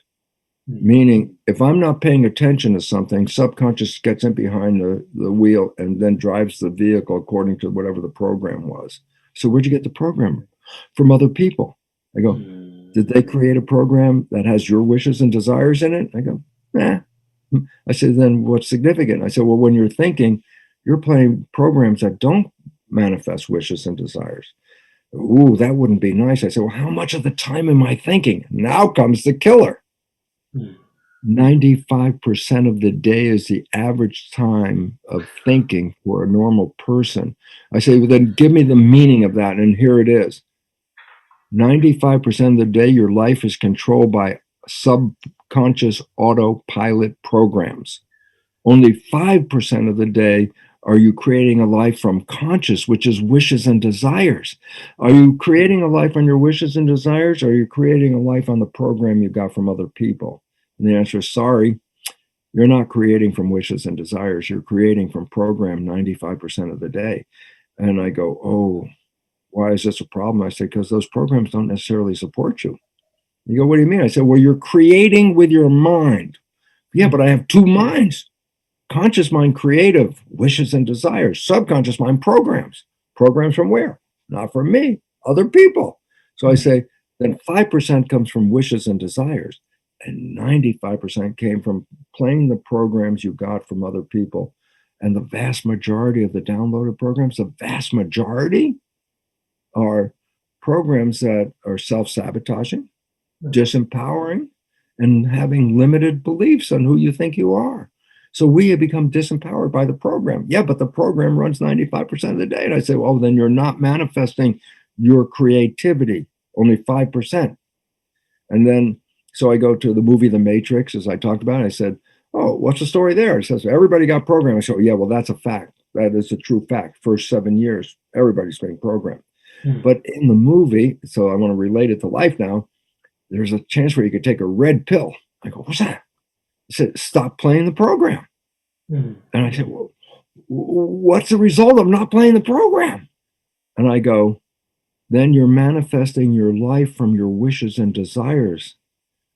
Meaning, if I'm not paying attention to something, subconscious gets in behind the wheel and then drives the vehicle according to whatever the program was. So where'd you get the program? From other people. I go, did they create a program that has your wishes and desires in it? I go, nah. I said, then what's significant? I said, well, when you're thinking, you're playing programs that don't manifest wishes and desires. Ooh, that wouldn't be nice. I said, well, how much of the time am I thinking? Now comes the killer. 95% of the day is the average time of thinking for a normal person. I say, well, then give me the meaning of that. And here it is. 95% of the day, your life is controlled by subconscious autopilot programs. Only 5% of the day are you creating a life from conscious, which is wishes and desires. Are you creating a life on your wishes and desires, or are you creating a life on the program you got from other people? And the answer is, sorry, you're not creating from wishes and desires. You're creating from program 95% of the day. And I go, oh, why is this a problem? I say, because those programs don't necessarily support you. You go, what do you mean? I said, well, you're creating with your mind. Yeah, but I have two minds. Conscious mind, creative, wishes and desires. Subconscious mind, programs. Programs from where? Not from me, other people. So I say, then 5% comes from wishes and desires. And 95% came from playing the programs you got from other people. And the vast majority of the downloaded programs, the vast majority are programs that are self-sabotaging, disempowering, and having limited beliefs on who you think you are. So we have become disempowered by the program. Yeah, but the program runs 95% of the day. And I say, well, then you're not manifesting your creativity, only 5%. And then, so I go to the movie The Matrix, as I talked about. I said, oh, what's the story there? It says, everybody got programmed. I said, yeah, well, that's a fact. That is a true fact. First 7 years, everybody's being programmed. But in the movie, so I want to relate it to life now, there's a chance where you could take a red pill. I go, what's that? He said, stop playing the program. And I said, well, what's the result of not playing the program? And I go, then you're manifesting your life from your wishes and desires.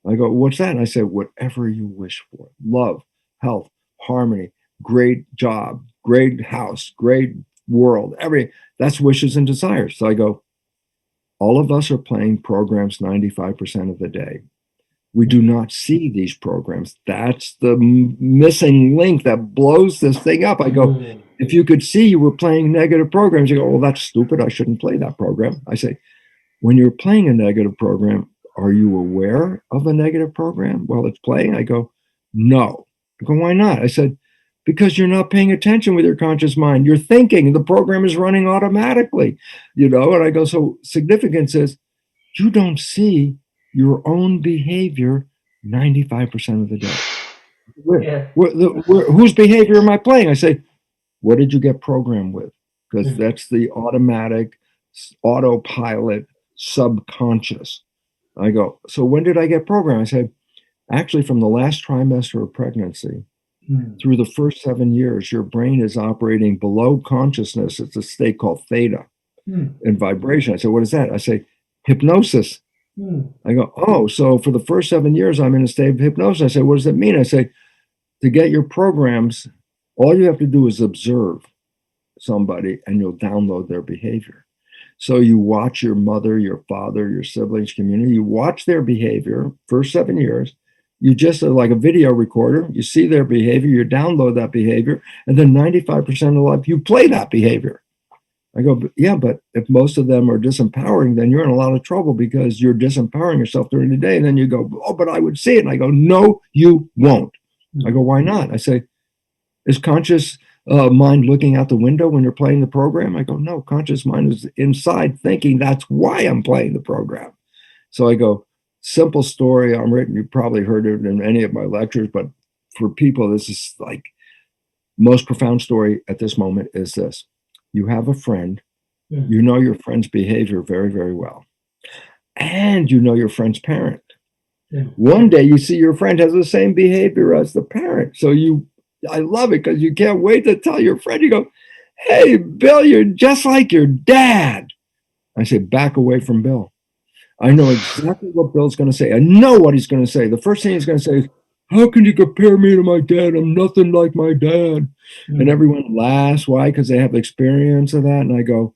I go, what's that? And I said, whatever you wish for. Love, health, harmony, great job, great house, great world. That's wishes and desires. So I go, all of us are playing programs 95% of the day. We do not see these programs. That's the missing link that blows this thing up. I go, if you could see you were playing negative programs, you go, well, that's stupid. I shouldn't play that program. I say, when you're playing a negative program, are you aware of a negative program while it's playing? I go, no. I go, why not? I said, because you're not paying attention with your conscious mind. You're thinking the program is running automatically, And I go, so significance is you don't see your own behavior 95% of the day. Whose behavior am I playing? I say, what did you get programmed with? Because that's the automatic, autopilot, subconscious. I go, so when did I get programmed? I said, actually, from the last trimester of pregnancy through the first 7 years, your brain is operating below consciousness. It's a state called theta in vibration. I said, what is that? I say, hypnosis. I go, oh, so for the first 7 years, I'm in a state of hypnosis. I say, what does that mean? I say, to get your programs, all you have to do is observe somebody and you'll download their behavior. So you watch your mother, your father, your siblings, community, you watch their behavior first 7 years. You just like a video recorder, you see their behavior, you download that behavior, and then 95% of life, you play that behavior. I go, yeah, but if most of them are disempowering, then you're in a lot of trouble because you're disempowering yourself during the day. And then you go, oh, but I would see it. And I go, no, you won't. I go, why not? I say, is conscious mind looking out the window when you're playing the program? I go, no, conscious mind is inside thinking. That's why I'm playing the program. So I go, simple story, Amrit, you probably heard it in any of my lectures, but for people, this is like most profound story at this moment is this. You have a friend, you know your friend's behavior very, very well, and you know your friend's parent. One day you see your friend has the same behavior as the parent. So I love it because you can't wait to tell your friend, you go, hey, Bill, you're just like your dad. I say, back away from Bill. I know exactly what Bill's going to say. I know what he's going to say. The first thing he's going to say is, how can you compare me to my dad? I'm nothing like my dad. And everyone laughs. Why? Because they have experience of that. And I go,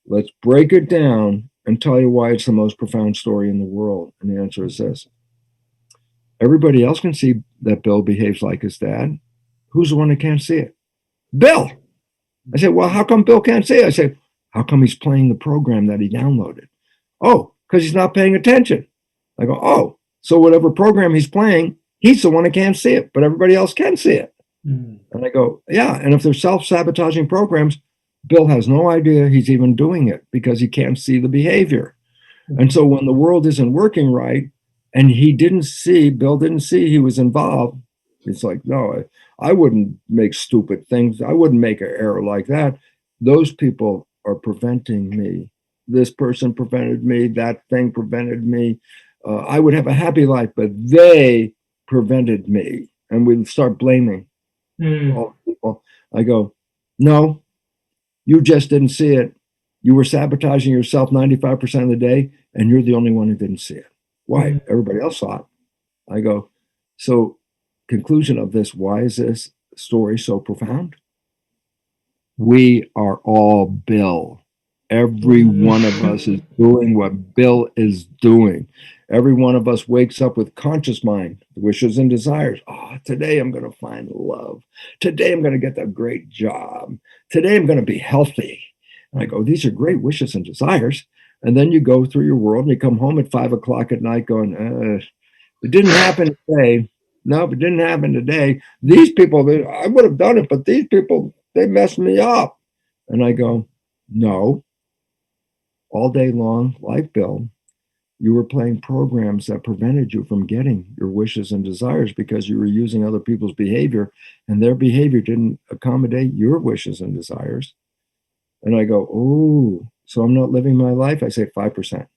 let's break it down and tell you why it's the most profound story in the world. And the answer is this. Everybody else can see that Bill behaves like his dad. Who's the one that can't see it? Bill. I said, well, how come Bill can't see it? I said, how come he's playing the program that he downloaded? Oh, because he's not paying attention. I go, oh, so whatever program he's playing, he's the one that can't see it, but everybody else can see it. And I go, yeah. And if they're self-sabotaging programs, Bill has no idea he's even doing it because he can't see the behavior. And so when the world isn't working right, and Bill didn't see he was involved, it's like, no, I wouldn't make stupid things. I wouldn't make an error like that. Those people are preventing me. This person prevented me. That thing prevented me. I would have a happy life, but they prevented me. And we start blaming all people. I go, no, you just didn't see it. You were sabotaging yourself 95% of the day, and you're the only one who didn't see it. Why? Everybody else saw it. I go, so conclusion of this, why is this story so profound? We are all Bill. Every one of us is doing what Bill is doing. Every one of us wakes up with conscious mind, wishes and desires. Oh, today I'm going to find love. Today I'm going to get that great job. Today I'm going to be healthy. And I go, these are great wishes and desires. And then you go through your world and you come home at 5 o'clock at night going, it didn't happen today. No, it didn't happen today. These people, I would have done it, but these people, they messed me up. And I go, no. All day long, like Bill, you were playing programs that prevented you from getting your wishes and desires because you were using other people's behavior and their behavior didn't accommodate your wishes and desires. And I go, oh, so I'm not living my life? I say 5%.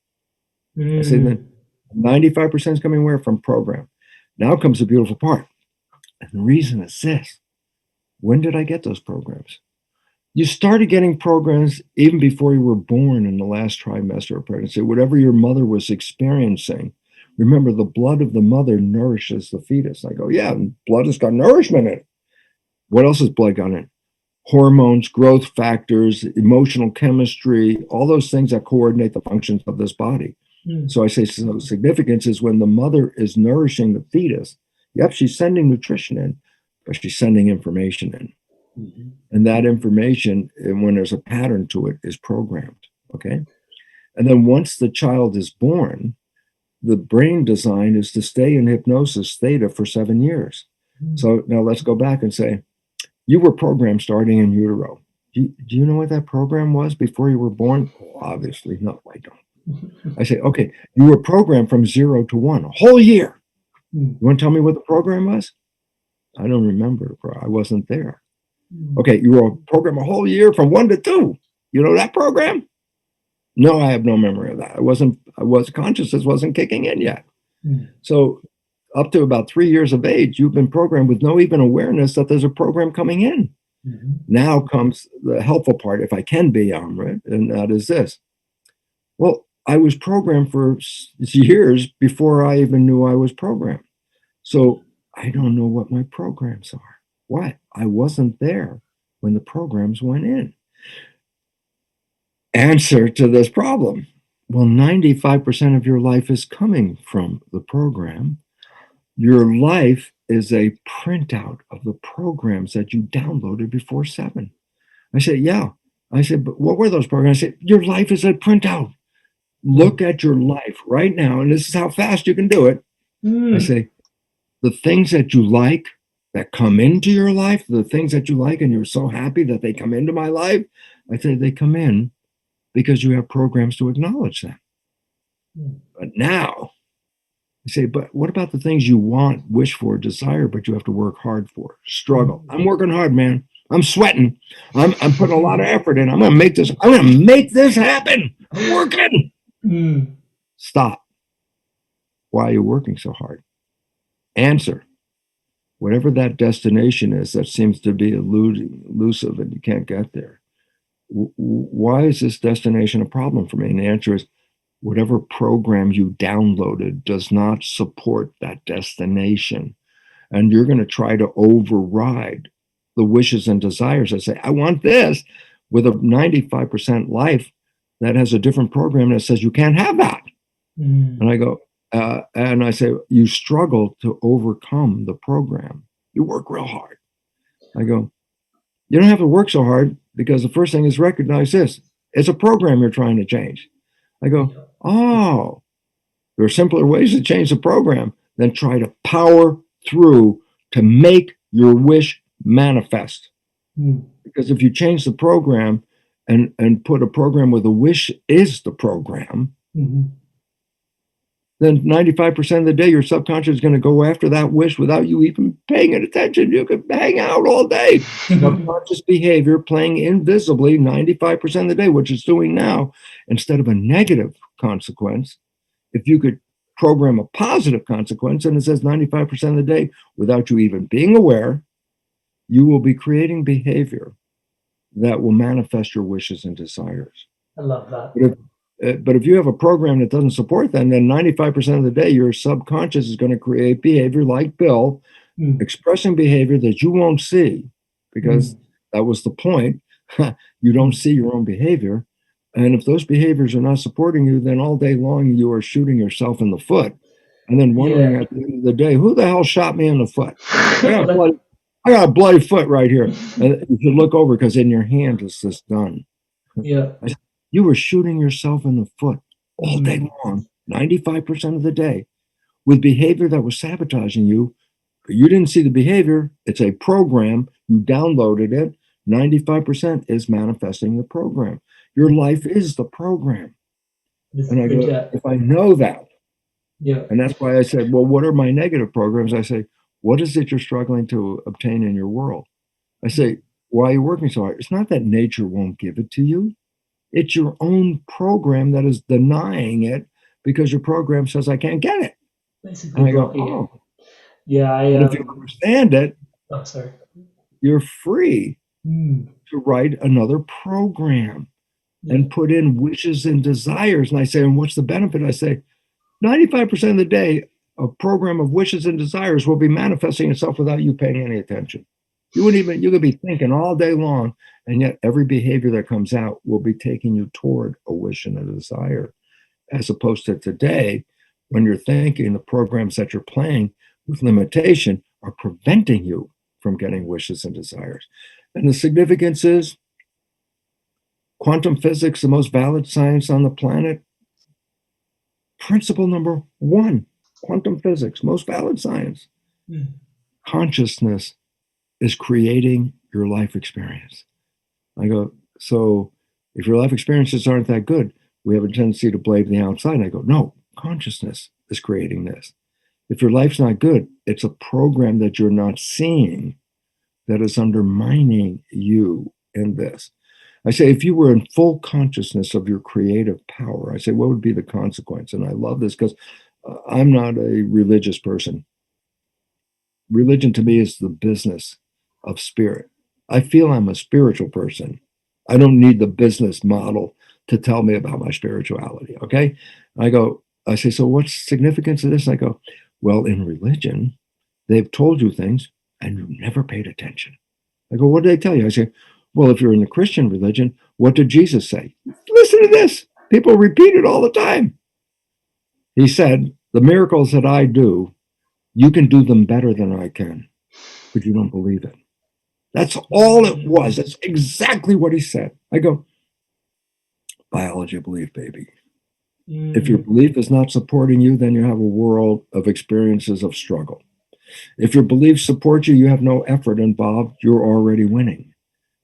I say then 95% is coming where? From program. Now comes the beautiful part. And the reason is this. When did I get those programs? You started getting programs even before you were born in the last trimester of pregnancy. Whatever your mother was experiencing, remember the blood of the mother nourishes the fetus. I go, yeah, blood has got nourishment in it. What else has blood got in it? hormones, growth factors, emotional chemistry, all those things that coordinate the functions of this body. So I say, so significance is when the mother is nourishing the fetus. Yep, she's sending nutrition in, but she's sending information in. And that information, when there's a pattern to it, is programmed. Okay. And then once the child is born, the brain design is to stay in hypnosis theta for 7 years. So now let's go back and say, you were programmed starting in utero. Do you know what that program was before you were born? Oh, obviously, no, I don't. I say, okay, you were programmed from 0 to 1, a whole year. You want to tell me what the program was? I don't remember, bro. I wasn't there. Okay, you were programmed a whole year from 1 to 2. You know that program? No, I have no memory of that. I was consciousness wasn't kicking in yet. So up to about 3 years of age, you've been programmed with no even awareness that there's a program coming in. Now comes the helpful part, if I can be, Amrit, and that is this. Well, I was programmed for years before I even knew I was programmed. So I don't know what my programs are. Why? I wasn't there when the programs went in. Answer to this problem. Well, 95% of your life is coming from the program. Your life is a printout of the programs that you downloaded before 7. I said, yeah. I said, but what were those programs? I said, your life is a printout. Look at your life right now, and this is how fast you can do it. I say, the things that you like that come into your life, the things that you like, and you're so happy that they come into my life, I say they come in because you have programs to acknowledge them. But now, I say, but what about the things you want, wish for, desire, but you have to work hard for? Struggle. I'm working hard, man. I'm sweating. I'm putting a lot of effort in. I'm gonna make this happen. I'm working. Stop. Why are you working so hard? Answer. Whatever that destination is that seems to be elusive and you can't get there. Why is this destination a problem for me? And the answer is, whatever program you downloaded does not support that destination. And you're going to try to override the wishes and desires that say, I want this, with a 95% life that has a different program that says you can't have that. And I go, and I say, you struggle to overcome the program. You work real hard. I go, you don't have to work so hard, because the first thing is recognize this. It's a program you're trying to change. I go, oh, there are simpler ways to change the program than try to power through to make your wish manifest. Because if you change the program and put a program where the wish is the program, then 95% of the day, your subconscious is going to go after that wish without you even paying attention. You could hang out all day. Subconscious behavior playing invisibly 95% of the day, which it's doing now, instead of a negative consequence. If you could program a positive consequence, and it says 95% of the day, without you even being aware, you will be creating behavior that will manifest your wishes and desires. I love that. But if you have a program that doesn't support that, then 95% of the day, your subconscious is going to create behavior like Bill, expressing behavior that you won't see, because that was the point. You don't see your own behavior. And if those behaviors are not supporting you, then all day long, you are shooting yourself in the foot. And then wondering at the end of the day, who the hell shot me in the foot? I got a bloody foot right here. And you should look over, because in your hand is this gun. You were shooting yourself in the foot all day long, 95% of the day, with behavior that was sabotaging you. You didn't see the behavior. It's a program. You downloaded it. 95% is manifesting the program. Your life is the program. And I go, if I know that, and that's why I said, well, what are my negative programs? I say, what is it you're struggling to obtain in your world? I say, why are you working so hard? It's not that nature won't give it to you. It's your own program that is denying it, because your program says, I can't get it. And I go, oh. And if you understand it, you're free to write another program and put in wishes and desires. And I say, and what's the benefit? I say, 95% of the day, a program of wishes and desires will be manifesting itself without you paying any attention. You could be thinking all day long, and yet every behavior that comes out will be taking you toward a wish and a desire, as opposed to today, when you're thinking the programs that you're playing with limitation are preventing you from getting wishes and desires. And the significance is quantum physics, the most valid science on the planet. Principle number one, quantum physics, most valid science. Mm. Consciousness is creating your life experience. I go, so if your life experiences aren't that good, we have a tendency to blame the outside. I go, no, consciousness is creating this. If your life's not good, it's a program that you're not seeing that is undermining you in this. I say, if you were in full consciousness of your creative power, I say, what would be the consequence? And I love this because I'm not a religious person. Religion to me is the business of spirit. I feel I'm a spiritual person. I don't need the business model to tell me about my spirituality. Okay. I say, so what's the significance of this? I go, well, in religion, they've told you things and you never paid attention. I go, what did they tell you? I say, well, if you're in the Christian religion, what did Jesus say? Listen to this. People repeat it all the time. He said, the miracles that I do, you can do them better than I can, but you don't believe it. That's all it was. That's exactly what he said. I go, biology of belief, baby. If your belief is not supporting you, then you have a world of experiences of struggle. If your beliefs support you, you have no effort involved, you're already winning.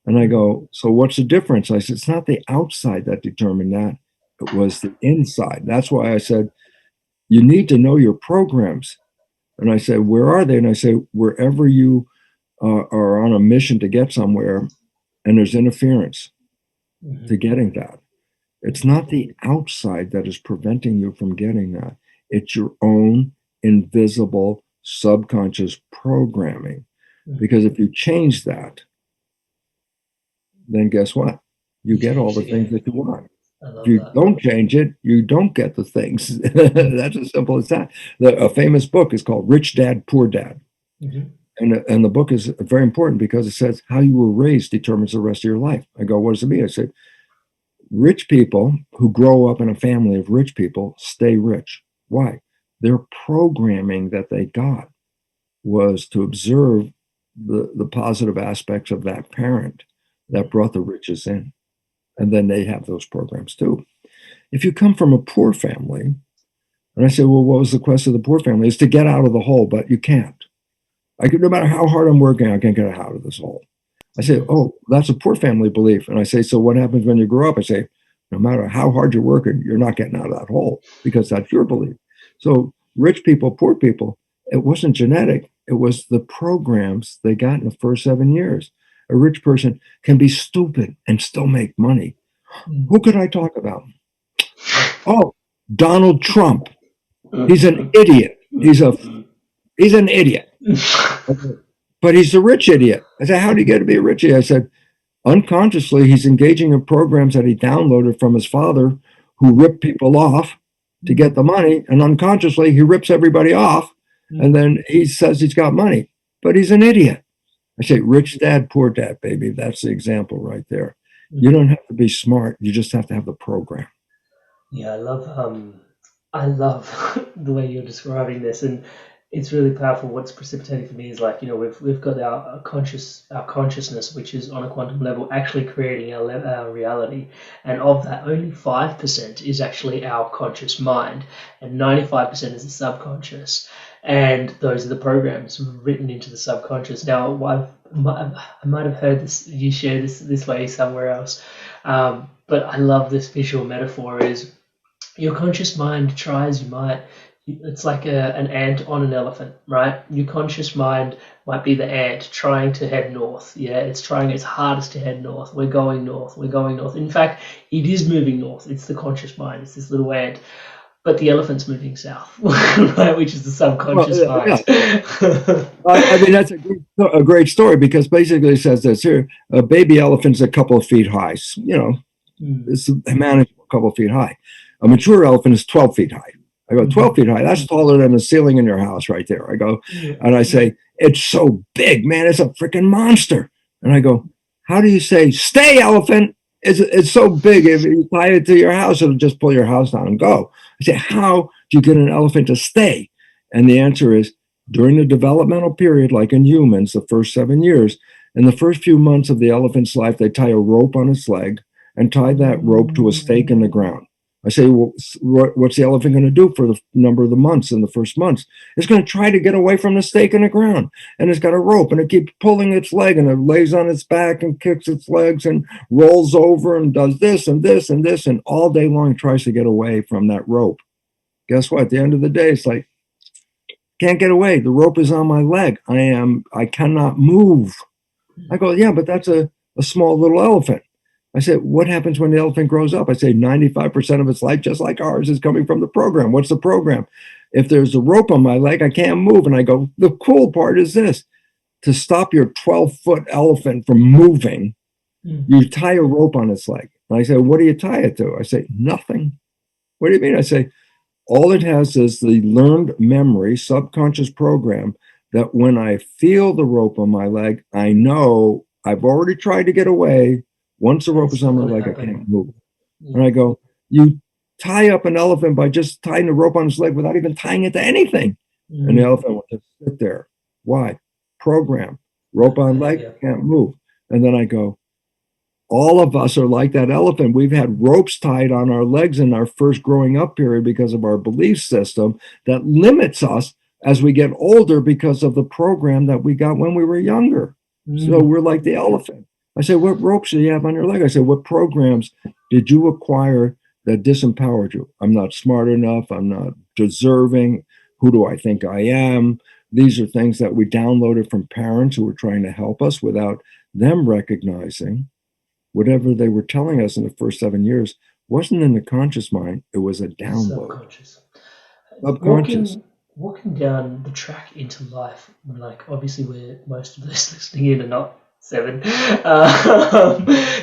And I go, so what's the difference? I said, it's not the outside that determined that. It was the inside. That's why I said, you need to know your programs. And I said, where are they? And I say, wherever you are on a mission to get somewhere and there's interference to getting that. It's not the outside that is preventing you from getting that. It's your own invisible subconscious programming. Because if you change that, then guess what? You get all the things that you want. If you don't change it, you don't get the things. That's as simple as that. A famous book is called Rich Dad, Poor Dad. And the book is very important because it says how you were raised determines the rest of your life. I go, what does it mean? I said, rich people who grow up in a family of rich people stay rich. Why? Their programming that they got was to observe the positive aspects of that parent that brought the riches in. And then they have those programs too. If you come from a poor family, and I say, well, what was the quest of the poor family? Is to get out of the hole, but you can't. No matter how hard I'm working, I can't get out of this hole. I say, oh, that's a poor family belief. And I say, so what happens when you grow up? I say, no matter how hard you're working, you're not getting out of that hole because that's your belief. So rich people, poor people, it wasn't genetic. It was the programs they got in the first 7 years. A rich person can be stupid and still make money. Who could I talk about? Oh, Donald Trump. He's an idiot. He's an idiot. But he's a rich idiot. I said, how do you get to be a rich idiot? I said, unconsciously, he's engaging in programs that he downloaded from his father who ripped people off to get the money. And unconsciously, he rips everybody off. And then he says he's got money. But he's an idiot. I say, rich dad, poor dad, baby. That's the example right there. You don't have to be smart. You just have to have the program. Yeah, I love the way you're describing this, and it's really powerful. What's precipitating for me is like, we've got our consciousness, which is on a quantum level, actually creating our reality, and of that, only 5% is actually our conscious mind, and 95% is the subconscious, and those are the programs written into the subconscious. Now, I might have heard this, you share this way somewhere else, but I love this visual metaphor. Is your conscious mind tries, it's like an ant on an elephant, right? Your conscious mind might be the ant trying to head north. Yeah, it's trying its hardest to head north. We're going north. In fact, it is moving north. It's the conscious mind. It's this little ant. But the elephant's moving south, right? Which is the subconscious mind. Yeah. I mean, that's a great story because basically it says this here: a baby elephant's a couple of feet high. It's a manageable couple of feet high. A mature elephant is 12 feet high. I go, 12 feet high. That's taller than the ceiling in your house right there. I go, and I say, it's so big, man. It's a freaking monster. And I go, how do you say, stay, elephant? It's so big. If you tie it to your house, it'll just pull your house down and go. I say, how do you get an elephant to stay? And the answer is, during the developmental period, like in humans, the first 7 years, in the first few months of the elephant's life, they tie a rope on its leg and tie that rope to a stake in the ground. I say, well, what's the elephant going to do for the number of the months in the first months? It's going to try to get away from the stake in the ground. And it's got a rope and it keeps pulling its leg and it lays on its back and kicks its legs and rolls over and does this and this and this and all day long tries to get away from that rope. Guess what? At the end of the day, it's like, can't get away. The rope is on my leg. I cannot move. I go, yeah, but that's a small little elephant. I said, what happens when the elephant grows up? I say 95% of its life, just like ours, is coming from the program. What's the program? If there's a rope on my leg, I can't move. And I go, the cool part is this. To stop your 12-foot elephant from moving, you tie a rope on its leg. And I say, what do you tie it to? I say, nothing. What do you mean? I say, all it has is the learned memory, subconscious program, that when I feel the rope on my leg, I know I've already tried to get away. Once the rope is on my leg, I can't move. And I go, you tie up an elephant by just tying the rope on his leg without even tying it to anything. And the elephant will just sit there. Why? Program. Rope on leg, can't move. And then I go, all of us are like that elephant. We've had ropes tied on our legs in our first growing up period because of our belief system that limits us as we get older because of the program that we got when we were younger. So we're like the elephant. I said, what ropes do you have on your leg? I said, what programs did you acquire that disempowered you? I'm not smart enough. I'm not deserving. Who do I think I am? These are things that we downloaded from parents who were trying to help us without them recognizing whatever they were telling us in the first 7 years wasn't in the conscious mind. It was a download. Subconscious. Walking down the track into life, like obviously we're most of us listening in are not 7.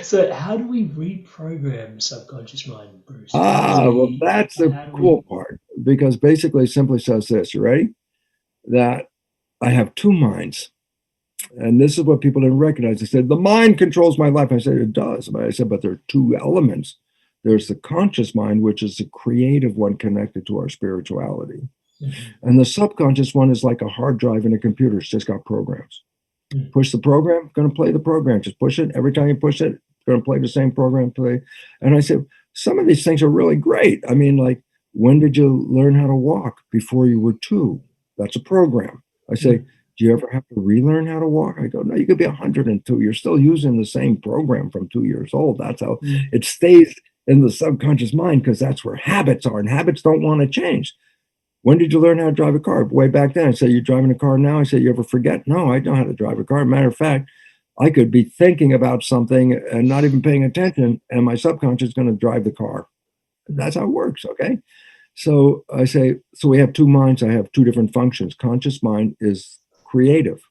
So how do we reprogram subconscious mind, Bruce? Well, that's the cool part, because basically it simply says this, you ready? That I have two minds. And this is what people didn't recognize. They said, the mind controls my life. I said, it does. But I said, but there are two elements. There's the conscious mind, which is the creative one connected to our spirituality. And the subconscious one is like a hard drive in a computer. It's just got programs. Push the program, going to play the program. Just push it. Every time you push it, it's going to play the same program play. And I said, some of these things are really great. I mean, like, when did you learn how to walk? Before you were 2. That's a program. I say, do you ever have to relearn how to walk? I go, no, you could be 102. You're still using the same program from 2 years old. That's how it stays in the subconscious mind, because that's where habits are, and habits don't want to change. When did you learn how to drive a car? Way back then. I say, you're driving a car now? I say, you ever forget? No, I know how to drive a car. Matter of fact, I could be thinking about something and not even paying attention, and my subconscious is going to drive the car. That's how it works, okay? So I say, so we have two minds. I have two different functions. Conscious mind is creative,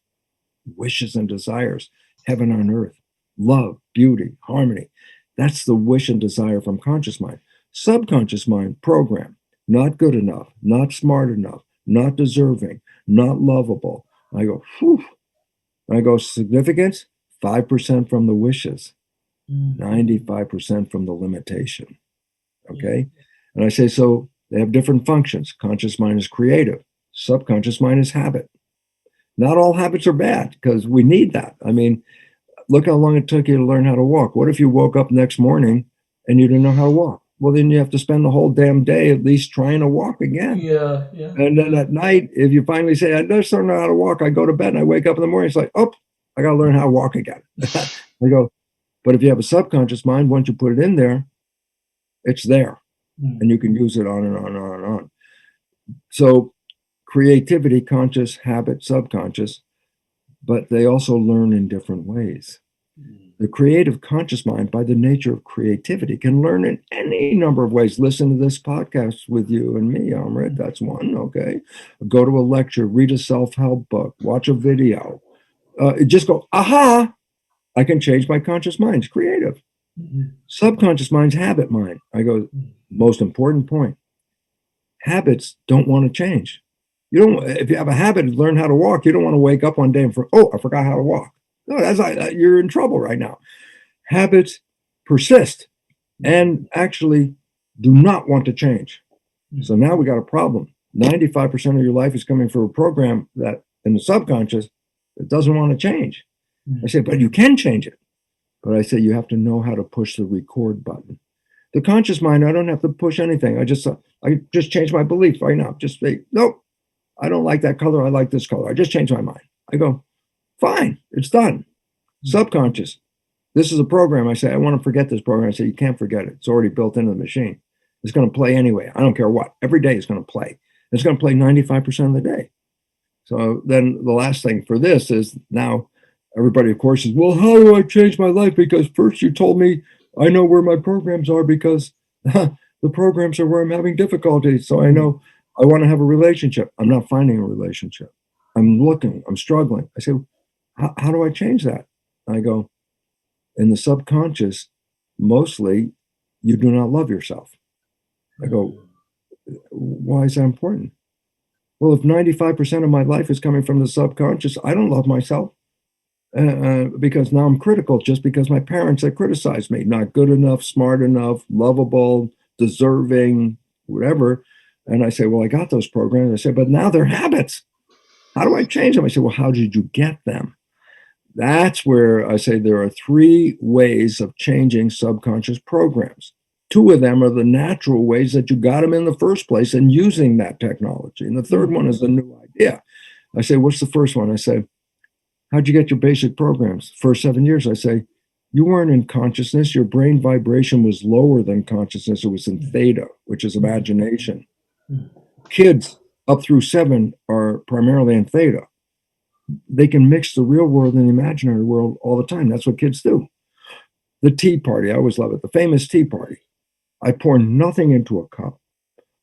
wishes and desires, heaven on earth, love, beauty, harmony. That's the wish and desire from conscious mind. Subconscious mind, program, not good enough, not smart enough, not deserving, not lovable. I go, whew. I go, significance, 5% from the wishes, 95% from the limitation. Okay? And I say, so they have different functions. Conscious mind is creative. Subconscious mind is habit. Not all habits are bad, because we need that. I mean, look how long it took you to learn how to walk. What if you woke up next morning and you didn't know how to walk? Well, then you have to spend the whole damn day at least trying to walk again. Yeah. And then at night, if you finally say, I just don't know how to walk, I go to bed and I wake up in the morning, it's like, oh, I got to learn how to walk again. I go, but if you have a subconscious mind, once you put it in there, it's there. And you can use it on and on and on and on. So creativity, conscious, habit, subconscious, but they also learn in different ways. The creative conscious mind, by the nature of creativity, can learn in any number of ways. Listen to this podcast with you and me, Amrit. That's one, okay? Go to a lecture, read a self-help book, watch a video. Just go, aha, I can change my conscious mind. It's creative. Subconscious mind's habit mind. I go, most important point. Habits don't want to change. You don't. If you have a habit, learn how to walk. You don't want to wake up one day and I forgot how to walk. No, that's like you're in trouble right now. Habits persist and actually do not want to change. So now we got a problem. 95% of your life is coming from a program that in the subconscious that doesn't want to change. I say, but you can change it. But I say you have to know how to push the record button. The conscious mind, I don't have to push anything. I just change my belief right now. Just say, nope, I don't like that color. I like this color. I just changed my mind. I go, fine, it's done. Subconscious. This is a program. I say, I want to forget this program. I say, you can't forget it. It's already built into the machine. It's going to play anyway. I don't care what. Every day it's going to play. It's going to play 95% of the day. So then the last thing for this is now everybody, of course, is, well, how do I change my life? Because first you told me I know where my programs are because the programs are where I'm having difficulties. So I know I want to have a relationship. I'm not finding a relationship. I'm looking. I'm struggling. I say, how do I change that? I go, in the subconscious, mostly you do not love yourself. I go, why is that important? Well, if 95% of my life is coming from the subconscious, I don't love myself because now I'm critical just because my parents have criticized me, not good enough, smart enough, lovable, deserving, whatever. And I say, well, I got those programs. I say, but now they're habits. How do I change them? I say, well, how did you get them? That's where I say there are 3 ways of changing subconscious programs. 2 of them are the natural ways that you got them in the first place and using that technology. And the third one is the new idea. I say, what's the first one? I say, how'd you get your basic programs? First 7 years, I say, you weren't in consciousness. Your brain vibration was lower than consciousness. It was in theta, which is imagination. Kids up through 7 are primarily in theta. They can mix the real world and the imaginary world all the time. That's what kids do. The tea party, I always love it. The famous tea party. I pour nothing into a cup.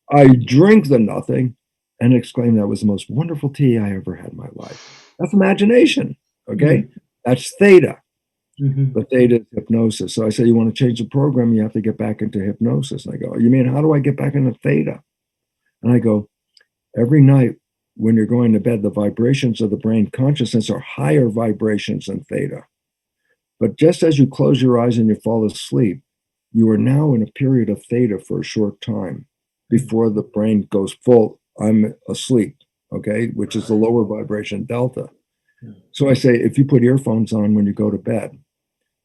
I drink the nothing and exclaim, that was the most wonderful tea I ever had in my life. That's imagination, okay? That's theta. But theta is hypnosis. So I say, you want to change the program, you have to get back into hypnosis. And I go, you mean, how do I get back into theta? And I go, every night when you're going to bed, the vibrations of the brain consciousness are higher vibrations than theta. But just as you close your eyes and you fall asleep, you are now in a period of theta for a short time before the brain goes full, I'm asleep, okay, which is the lower vibration delta. So I say, if you put earphones on when you go to bed,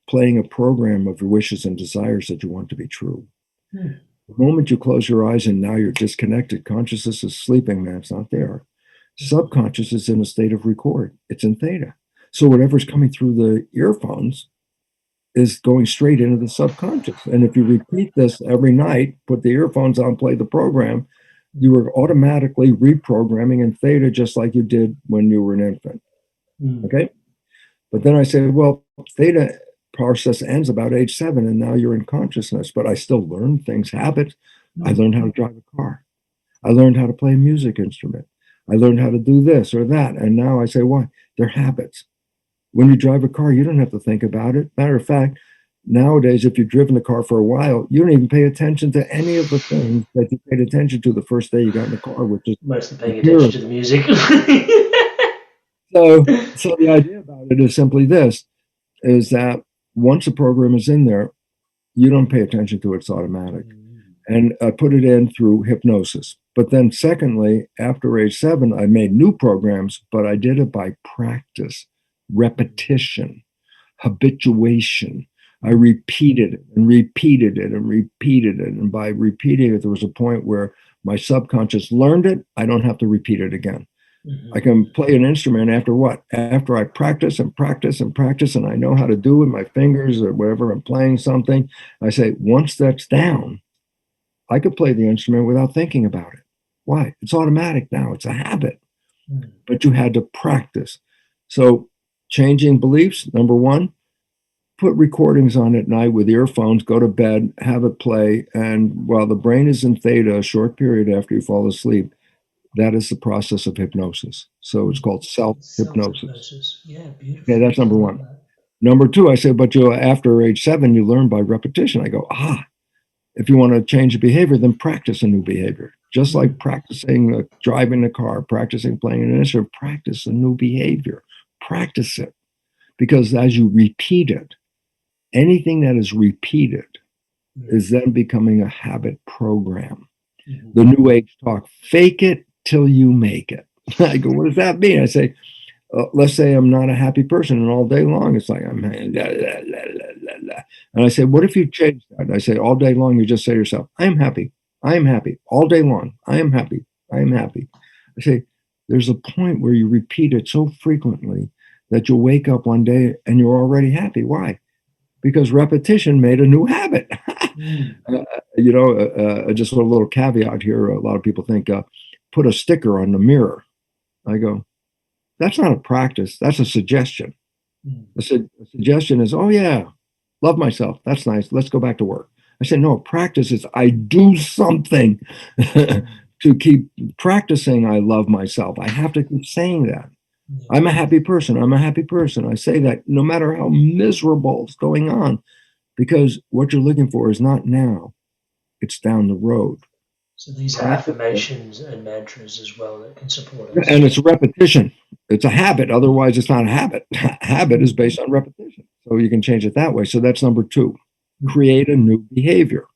playing a program of your wishes and desires that you want to be true. The moment you close your eyes and now you're disconnected, consciousness is sleeping, man, it's not there. Subconscious is in a state of record. It's in theta. So whatever's coming through the earphones is going straight into the subconscious. And if you repeat this every night, put the earphones on, play the program, you are automatically reprogramming in theta just like you did when you were an infant. Okay? But then I say, well, theta process ends about age 7 and now you're in consciousness, but I still learn things, habits. I learned how to drive a car. I learned how to play a music instrument. I learned how to do this or that. And now I say, why? They're habits. When you drive a car, you don't have to think about it. Matter of fact, nowadays, if you've driven a car for a while, you don't even pay attention to any of the things that you paid attention to the first day you got in the car, which is mostly paying attention to the music. So the idea about it is simply this, is that once a program is in there, you don't pay attention to it, it's automatic. And I put it in through hypnosis. But then secondly, after age 7, I made new programs, but I did it by practice, repetition, habituation. I repeated it and repeated it and repeated it. And by repeating it, there was a point where my subconscious learned it. I don't have to repeat it again. I can play an instrument after what? After I practice and practice and practice, and I know how to do it with my fingers or whatever, I'm playing something. I say, once that's down, I could play the instrument without thinking about it. Why? It's automatic now. It's a habit. But you had to practice. So changing beliefs, number 1, put recordings on at night with earphones, go to bed, have it play. And while the brain is in theta, a short period after you fall asleep, that is the process of hypnosis. So it's called self-hypnosis. Yeah, beautiful. Okay, that's number 1. Number 2, I said, but after age 7, you learn by repetition. I go, if you want to change a behavior, then practice a new behavior. Just like practicing driving the car, practicing playing an instrument, practice a new behavior. Practice it. Because as you repeat it, anything that is repeated is then becoming a habit program. The New Age talk, fake it till you make it. I go, what does that mean? I say, let's say I'm not a happy person, and all day long it's like I'm la, la, la, la, la. And I say, what if you change that? And I say, all day long you just say to yourself, I am happy. I am happy. All day long. I am happy. I am happy. I say, there's a point where you repeat it so frequently that you'll wake up one day and you're already happy. Why? Because repetition made a new habit. Just a little caveat here. A lot of people think, put a sticker on the mirror. I go, that's not a practice. That's a suggestion. A suggestion is, oh yeah, love myself. That's nice. Let's go back to work. I said, no, practice is I do something to keep practicing. I love myself. I have to keep saying that. I'm a happy person. I'm a happy person. I say that no matter how miserable is going on, because what you're looking for is not now, it's down the road. So these are affirmations and mantras as well that can support us. And it's repetition. It's a habit. Otherwise, it's not a habit. Habit is based on repetition. So you can change it that way. So that's number 2. Create a new behavior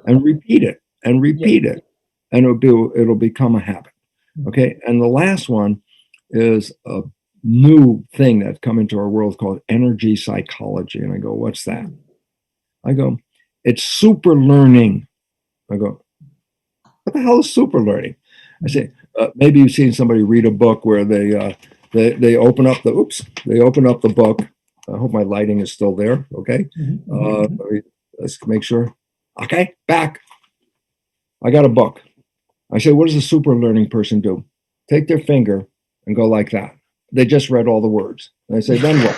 and repeat it and repeat it. And it'll become a habit. Okay. And the last one is a new thing that's come into our world called energy psychology. And I go, what's that? I go, it's super learning. I go, what the hell is super learning? I say, maybe you've seen somebody read a book where they open up the book. I hope my lighting is still there. Okay. Let's make sure. Okay. Back. I got a book. I say, what does a super learning person do? Take their finger and go like that. They just read all the words. And I say, then what?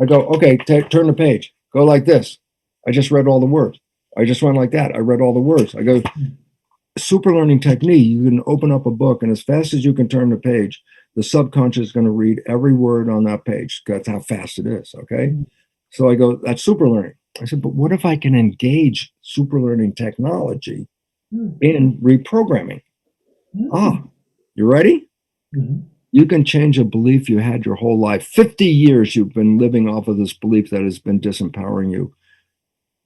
I go, okay, turn the page. Go like this. I just read all the words. I just went like that. I read all the words. I go, super learning technique. You can open up a book, and as fast as you can turn the page, the subconscious is going to read every word on that page. That's how fast it is. Okay. So I go, that's super learning. I said, but what if I can engage super learning technology in reprogramming? You ready? You can change a belief you had your whole life. 50 years you've been living off of this belief that has been disempowering you.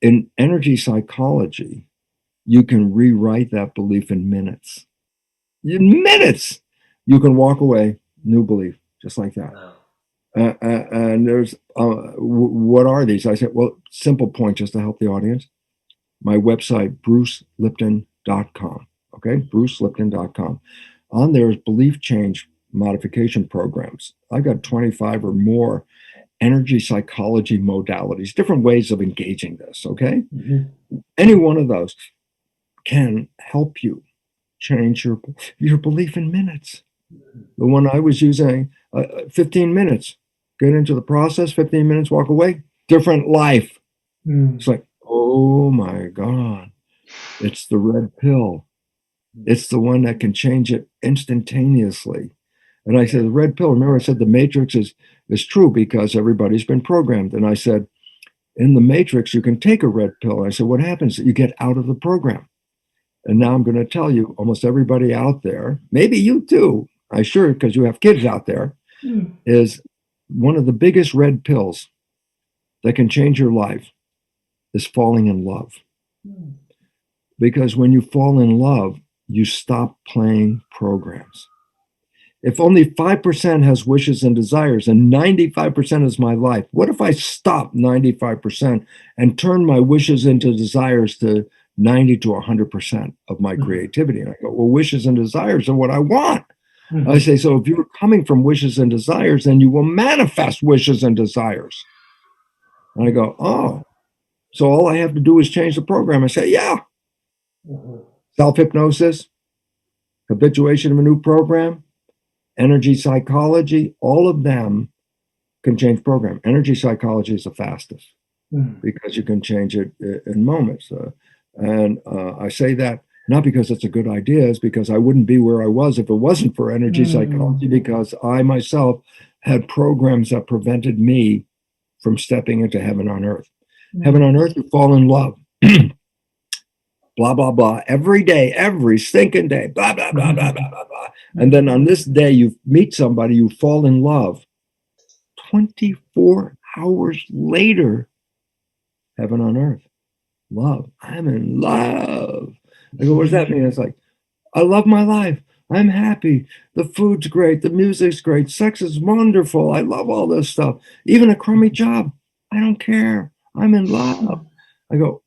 In energy psychology, you can rewrite that belief in minutes. In minutes, you can walk away, new belief, just like that. And there's, what are these? I said, well, simple point just to help the audience. My website, brucelipton.com. Okay, brucelipton.com. On there is belief change modification programs. I've got 25 or more energy psychology modalities, different ways of engaging this. Okay, any one of those can help you change your belief in minutes. The one I was using, 15 minutes, get into the process, 15 minutes, walk away, different life. It's like, oh my God, it's the red pill. It's the one that can change it instantaneously. And I said, the red pill, remember I said the matrix is true because everybody's been programmed. And I said, in the matrix, you can take a red pill. And I said, what happens? You get out of the program. And now I'm going to tell you, almost everybody out there, maybe you too, I sure, because you have kids out there, is one of the biggest red pills that can change your life is falling in love. Because when you fall in love, you stop playing programs. If only 5% has wishes and desires and 95% is my life, what if I stop 95% and turn my wishes into desires to 90 to 100% of my creativity? And I go, well, wishes and desires are what I want. I say, so if you're coming from wishes and desires, then you will manifest wishes and desires. And I go, oh, so all I have to do is change the program. I say, yeah. Self-hypnosis, habituation of a new program, energy psychology, all of them can change program. Energy psychology is the fastest because you can change it in moments. I say that not because it's a good idea, it's because I wouldn't be where I was if it wasn't for energy psychology, because I myself had programs that prevented me from stepping into heaven on earth. Heaven on earth, you fall in love. blah, blah, blah, every day, every stinking day, blah, blah, blah, blah, blah, blah, blah. And then on this day, you meet somebody, you fall in love. 24 hours later, heaven on earth, love. I'm in love. I go, what does that mean? It's like, I love my life. I'm happy. The food's great. The music's great. Sex is wonderful. I love all this stuff. Even a crummy job. I don't care. I'm in love. I go,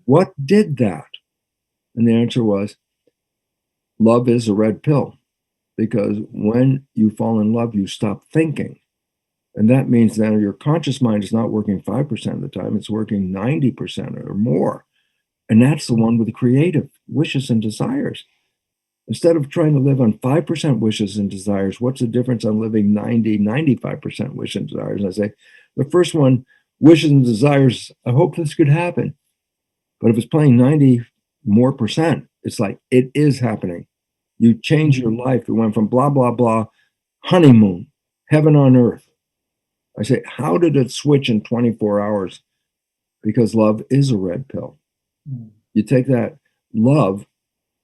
what did that? And the answer was, love is a red pill. Because when you fall in love, you stop thinking. And that means that your conscious mind is not working 5% of the time. It's working 90% or more. And that's the one with the creative wishes and desires. Instead of trying to live on 5% wishes and desires, what's the difference on living 95% wishes and desires? And I say, the first one, wishes and desires, I hope this could happen. But if it's playing 90 more percent, it's like, it is happening. You change your life. It went from blah, blah, blah, honeymoon, heaven on earth. I say, how did it switch in 24 hours? Because love is a red pill. You take that love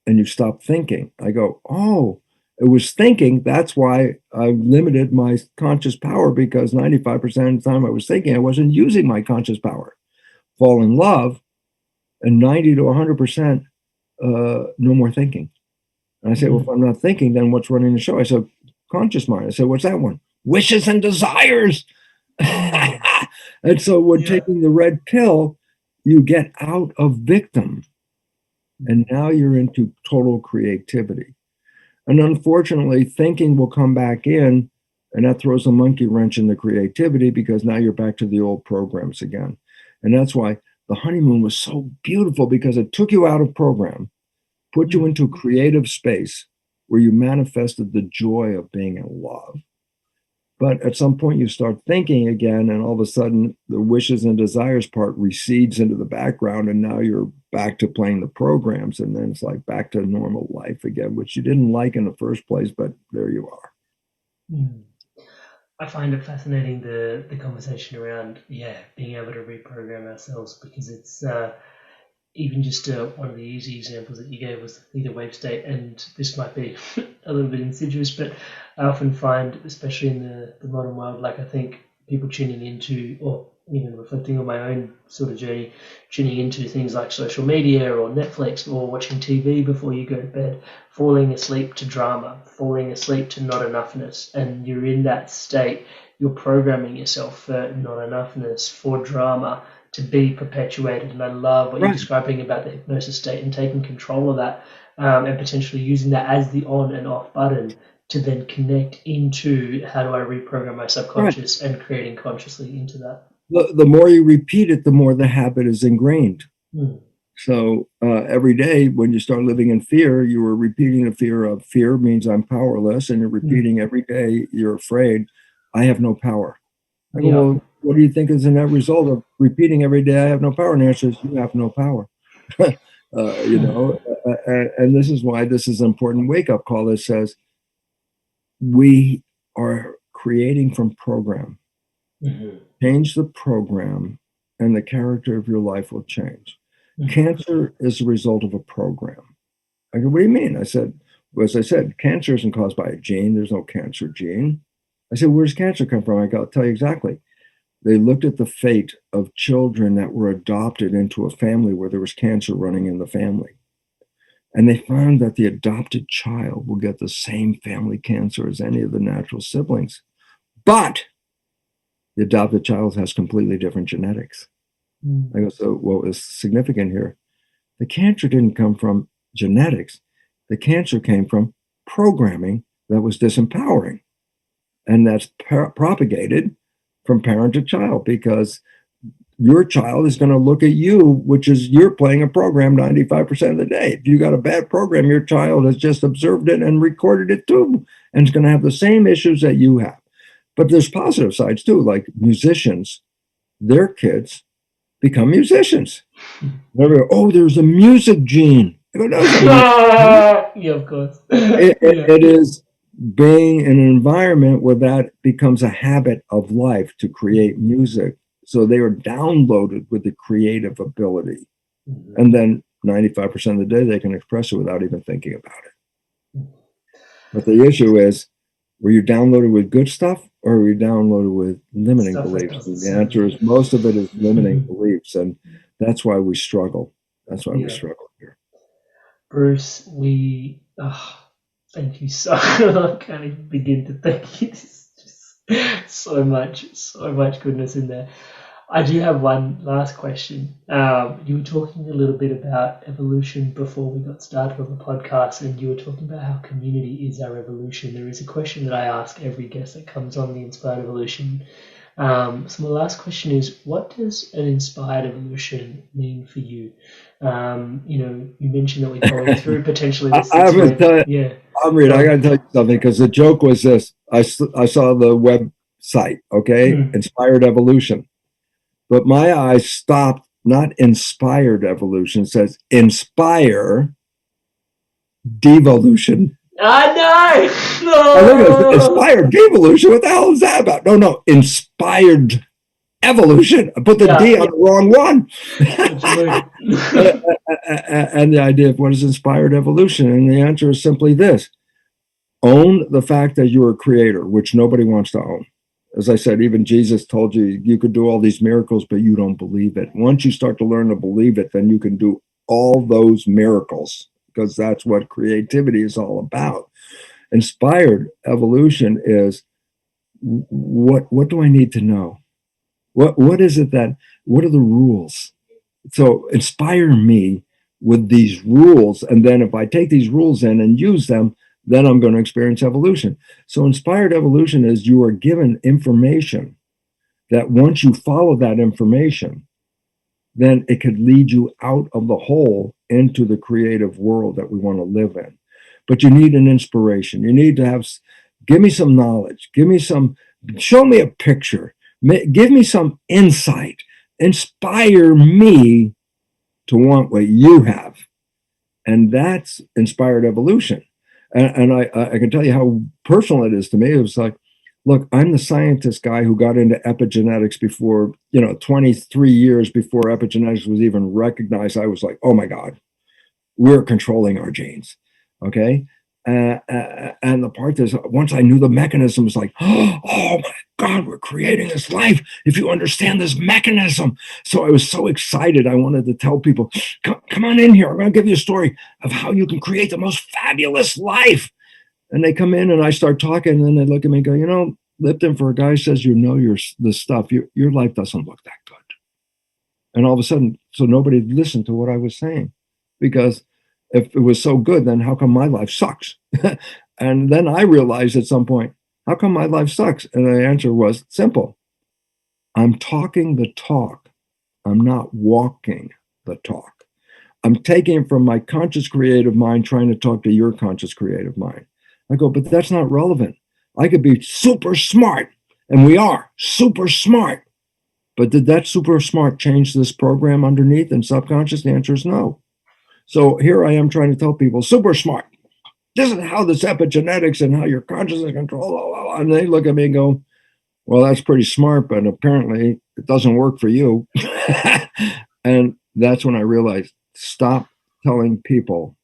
and you stop thinking. I go, oh, it was thinking. That's why I limited my conscious power, because 95% of the time I was thinking, I wasn't using my conscious power. Fall in love, and 90 to 100%, no more thinking. And I say, well, if I'm not thinking, then what's running the show? I said, conscious mind. I said, what's that one? Wishes and desires. And so when taking the red pill, you get out of victim. And now you're into total creativity. And unfortunately, thinking will come back in, and that throws a monkey wrench in the creativity, because now you're back to the old programs again. And that's why the honeymoon was so beautiful, because it took you out of program, put you into creative space where you manifested the joy of being in love. But at some point you start thinking again, and all of a sudden the wishes and desires part recedes into the background, and now you're back to playing the programs, and then it's like back to normal life again, which you didn't like in the first place, but there you are. I find it fascinating, the conversation around being able to reprogram ourselves, because it's even just one of the easy examples that you gave was the theta wave state, and this might be a little bit insidious, but I often find, especially in the modern world, like I think people tuning into, or even reflecting on my own sort of journey, tuning into things like social media or Netflix or watching TV before you go to bed, falling asleep to drama, falling asleep to not enoughness, and you're in that state, you're programming yourself for not enoughness, for drama, to be perpetuated. And I love what you're describing about the hypnosis state and taking control of that, and potentially using that as the on and off button to then connect into how do I reprogram my subconscious and creating consciously into that. The more you repeat it, the more the habit is ingrained. So every day when you start living in fear, you are repeating the fear of fear means I'm powerless, and you're repeating every day you're afraid, I have no power. I go, well, what do you think is the net result of repeating every day, I have no power? And the answer is, you have no power. And this is why this is an important wake-up call that says we are creating from program. Change the program, and the character of your life will change. Cancer is a result of a program. I go, what do you mean? I said, well, as I said, cancer isn't caused by a gene. There's no cancer gene. I said, where does cancer come from? I'll tell you exactly. They looked at the fate of children that were adopted into a family where there was cancer running in the family. And they found that the adopted child will get the same family cancer as any of the natural siblings. But the adopted child has completely different genetics. I go, so what was significant here? The cancer didn't come from genetics. The cancer came from programming that was disempowering. And that's propagated from parent to child, because your child is going to look at you, which is you're playing a program 95% of the day. If you got a bad program, your child has just observed it and recorded it too, and is going to have the same issues that you have. But there's positive sides too, like musicians, their kids become musicians. Oh, there's a music gene. Yeah, of course. It is being in an environment where that becomes a habit of life to create music. So they are downloaded with the creative ability. And then 95% of the day, they can express it without even thinking about it. But the issue is, were you downloaded with good stuff or were you downloaded with limiting Stuff that beliefs? doesn't And the serve answer you. is most of it is limiting beliefs. And that's why we struggle. That's why we Yeah. struggle here. Bruce, thank you so I can't even begin to thank you. There's just so much goodness in there. I do have one last question. You were talking a little bit about evolution before we got started on the podcast, and you were talking about how community is our evolution. There is a question that I ask every guest that comes on the Inspired Evolution. So my last question is, what does an inspired evolution mean for you? You mentioned that we're going through potentially this. I'm going to tell you, yeah. Amrit, I got to tell you something, because the joke was this. I saw the website, okay, Inspired Evolution. But my eyes stopped, not inspired evolution, it says inspire devolution. I know! No! I look at it, inspired devolution, what the hell is that about? No, inspired evolution. I put the D on the wrong one. And the idea of what is inspired evolution? And the answer is simply this. Own the fact that you're a creator, which nobody wants to own. As I said, even Jesus told you, you could do all these miracles, but you don't believe it. Once you start to learn to believe it, then you can do all those miracles, because that's what creativity is all about. Inspired evolution is, what do I need to know? What is it what are the rules? So inspire me with these rules. And then if I take these rules in and use them, then I'm going to experience evolution. So inspired evolution is you are given information that once you follow that information, then it could lead you out of the hole into the creative world that we want to live in. But you need an inspiration. You need to give me some knowledge. Show me a picture. Give me some insight. Inspire me to want what you have. And that's inspired evolution. And I can tell you how personal it is to me. It was like, look, I'm the scientist guy who got into epigenetics before, 23 years before epigenetics was even recognized. I was like, oh my God, we're controlling our genes. Okay. And the part is, once I knew the mechanism, was like, oh my God, we're creating this life if you understand this mechanism. So I was so excited. I wanted to tell people, come on in here. I'm going to give you a story of how you can create the most fabulous life. And they come in and I start talking, and then they look at me and go, Lipton, for a guy who says this stuff, your life doesn't look that good. And all of a sudden, so nobody listened to what I was saying, because if it was so good, then how come my life sucks? And then I realized at some point, how come my life sucks? And the answer was simple. I'm talking the talk. I'm not walking the talk. I'm taking it from my conscious creative mind, trying to talk to your conscious creative mind. I go, but that's not relevant. I could be super smart, and we are super smart. But did that super smart change this program underneath and subconscious? The answer is no. So here I am trying to tell people, super smart. This is how this epigenetics and how your consciousness control. And they look at me and go, well, that's pretty smart, but apparently it doesn't work for you. And that's when I realized, stop telling people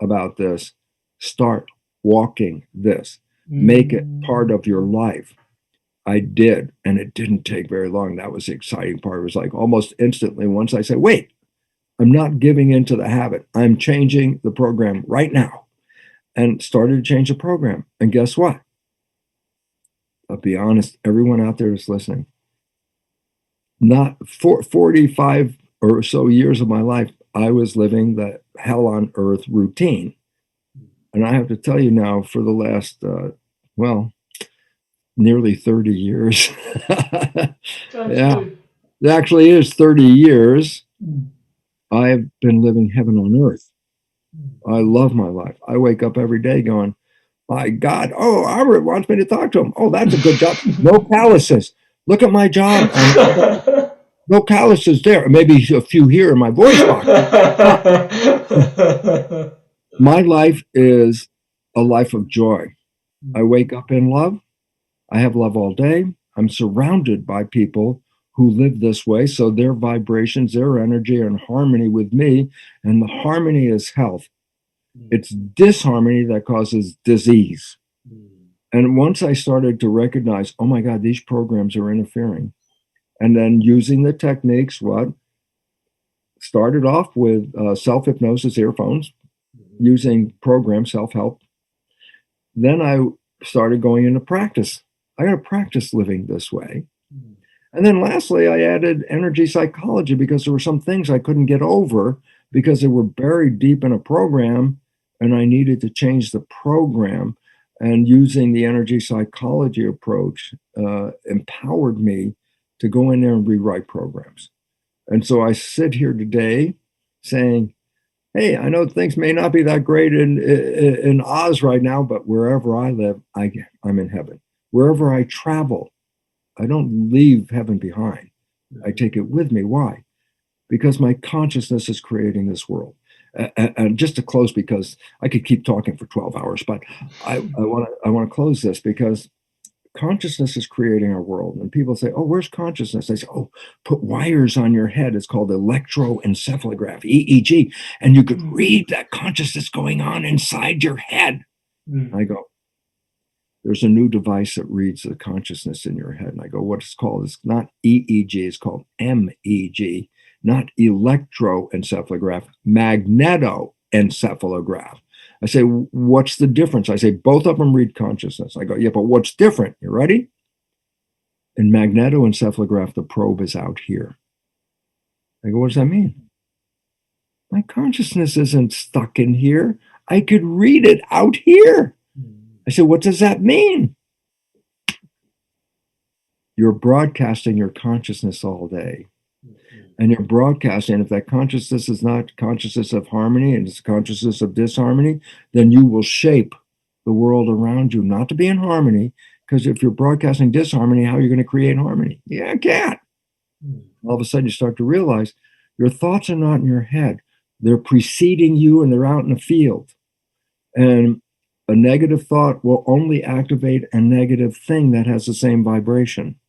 about this. Start walking this. Make it part of your life. I did, and it didn't take very long. That was the exciting part. It was like almost instantly, once I said, wait, I'm not giving into the habit. I'm changing the program right now. And started to change the program. And guess what? I'll be honest, everyone out there is listening. Not 45 or so years of my life, I was living the hell on earth routine. And I have to tell you now, for the last, nearly 30 years. Yeah, it actually is 30 years. I've been living heaven on earth. I love my life. I wake up every day going, my God, Amrit wants me to talk to him. Oh, that's a good job. No calluses. Look at my job. No calluses there. Maybe a few here in my voice box. My life is a life of joy. I wake up in love. I have love all day. I'm surrounded by people who live this way. So their vibrations, their energy are in harmony with me. And the harmony is health. It's disharmony that causes disease. And once I started to recognize, oh my God, these programs are interfering. And then using the techniques, started off with self-hypnosis earphones, using programs, self-help. Then I started going into practice. I got to practice living this way. And then lastly, I added energy psychology because there were some things I couldn't get over because they were buried deep in a program and I needed to change the program. And using the energy psychology approach empowered me to go in there and rewrite programs. And so I sit here today saying, hey, I know things may not be that great in Oz right now, but wherever I live, I'm in heaven. Wherever I travel, I don't leave heaven behind. I take it with me. Why? Because my consciousness is creating this world. And just to close, because I could keep talking for 12 hours, but I want to close this because consciousness is creating our world. And people say, oh, where's consciousness? I say, oh, put wires on your head. It's called electroencephalograph, EEG. And you could read that consciousness going on inside your head. I go, there's a new device that reads the consciousness in your head. And I go, what it's called? It's not EEG, it's called MEG, not electroencephalograph, magnetoencephalograph. I say, what's the difference? I say, both of them read consciousness. I go, yeah, but what's different? You ready? In magnetoencephalograph, the probe is out here. I go, what does that mean? My consciousness isn't stuck in here. I could read it out here. I said, what does that mean? You're broadcasting your consciousness all day. And you're broadcasting, if that consciousness is not consciousness of harmony and it's consciousness of disharmony, then you will shape the world around you not to be in harmony, because if you're broadcasting disharmony, how are you going to create harmony? Yeah, I can't. All of a sudden you start to realize your thoughts are not in your head. They're preceding you and they're out in the field. And a negative thought will only activate a negative thing that has the same vibration.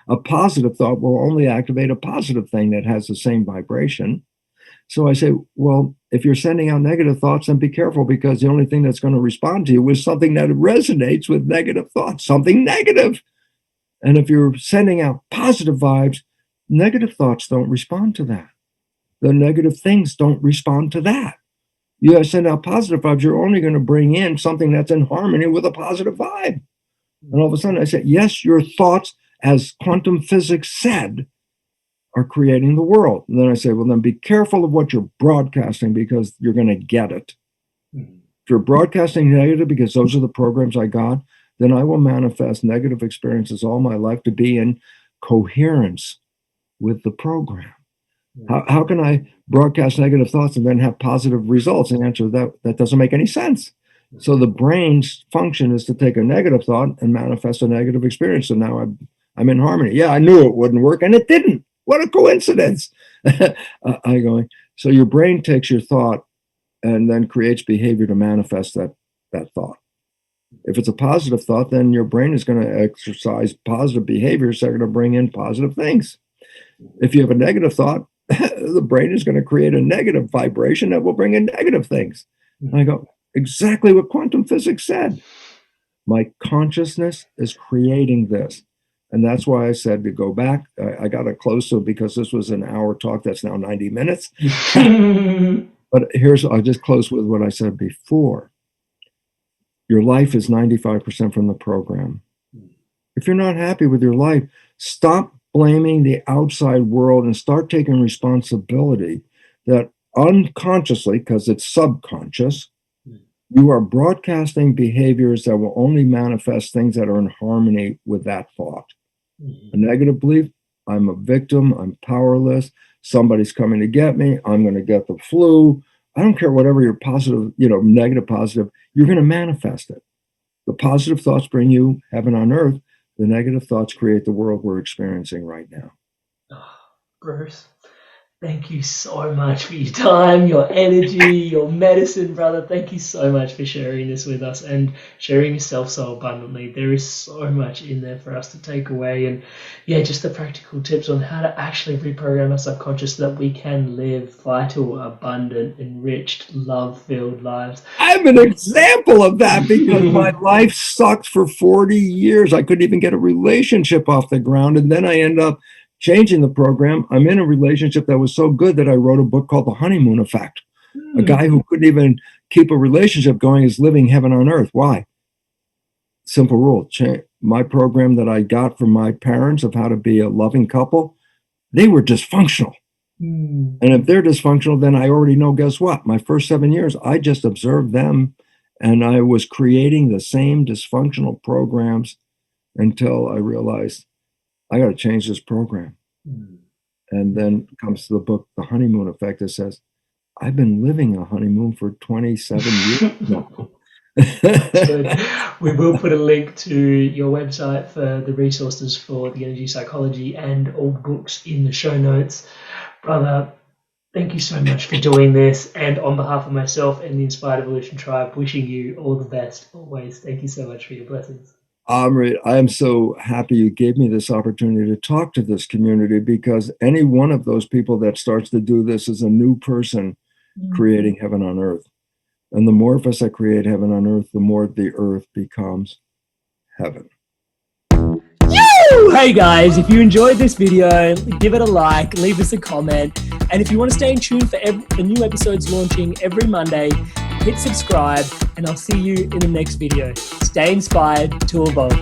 A positive thought will only activate a positive thing that has the same vibration. So I say, well, if you're sending out negative thoughts, then be careful, because the only thing that's going to respond to you is something that resonates with negative thoughts, something negative. And if you're sending out positive vibes, negative thoughts don't respond to that. The negative things don't respond to that. You guys send out positive vibes, you're only going to bring in something that's in harmony with a positive vibe. And all of a sudden I said, yes, your thoughts, as quantum physics said, are creating the world. And then I say, well, then be careful of what you're broadcasting, because you're going to get it. If you're broadcasting negative because those are the programs I got, then I will manifest negative experiences all my life to be in coherence with the program. How can I broadcast negative thoughts and then have positive results? And the answer to that doesn't make any sense. So the brain's function is to take a negative thought and manifest a negative experience. So now I'm in harmony. Yeah, I knew it wouldn't work, and it didn't. What a coincidence. I going, so your brain takes your thought and then creates behavior to manifest that thought. If it's a positive thought, then your brain is going to exercise positive behaviors that are going to bring in positive things. If you have a negative thought, the brain is going to create a negative vibration that will bring in negative things. And I go, exactly what quantum physics said. My consciousness is creating this. And that's why I said to go back. I got it close to it because this was an hour talk that's now 90 minutes. But I'll just close with what I said before. Your life is 95% from the program. If you're not happy with your life, stop blaming the outside world and start taking responsibility that unconsciously, because it's subconscious, you are broadcasting behaviors that will only manifest things that are in harmony with that thought. A negative belief, I'm a victim, I'm powerless, somebody's coming to get me, I'm going to get the flu. I don't care whatever your positive, negative, positive, you're going to manifest it. The positive thoughts bring you heaven on earth. The negative thoughts create the world we're experiencing right now. Bruce, Thank you so much for your time, your energy, your medicine, brother. Thank you so much for sharing this with us and sharing yourself so abundantly. There is so much in there for us to take away. And yeah, just the practical tips on how to actually reprogram our subconscious so that we can live vital, abundant, enriched, love-filled lives. I'm an example of that because my life sucked for 40 years. I couldn't even get a relationship off the ground. And then I end up changing the program. I'm in a relationship that was so good that I wrote a book called The Honeymoon Effect. A guy who couldn't even keep a relationship going is living heaven on earth. Why? Simple rule. My program that I got from my parents of how to be a loving couple, they were dysfunctional. And if they're dysfunctional, then I already know, guess what? My first 7 years, I just observed them and I was creating the same dysfunctional programs until I realized I got to change this program. And then comes the book, The Honeymoon Effect, that says, I've been living a honeymoon for 27 years now. Good. We will put a link to your website for the resources for the energy psychology and all books in the show notes. Brother, thank you so much for doing this. And on behalf of myself and the Inspired Evolution Tribe, wishing you all the best always. Thank you so much for your blessings. Amrit, I am so happy you gave me this opportunity to talk to this community, because any one of those people that starts to do this is a new person creating heaven on earth. And the more of us that create heaven on earth, the more the earth becomes heaven. Hey guys, if you enjoyed this video, give it a like, leave us a comment. And if you want to stay in tune for the new episodes launching every Monday, hit subscribe, and I'll see you in the next video. Stay inspired to evolve.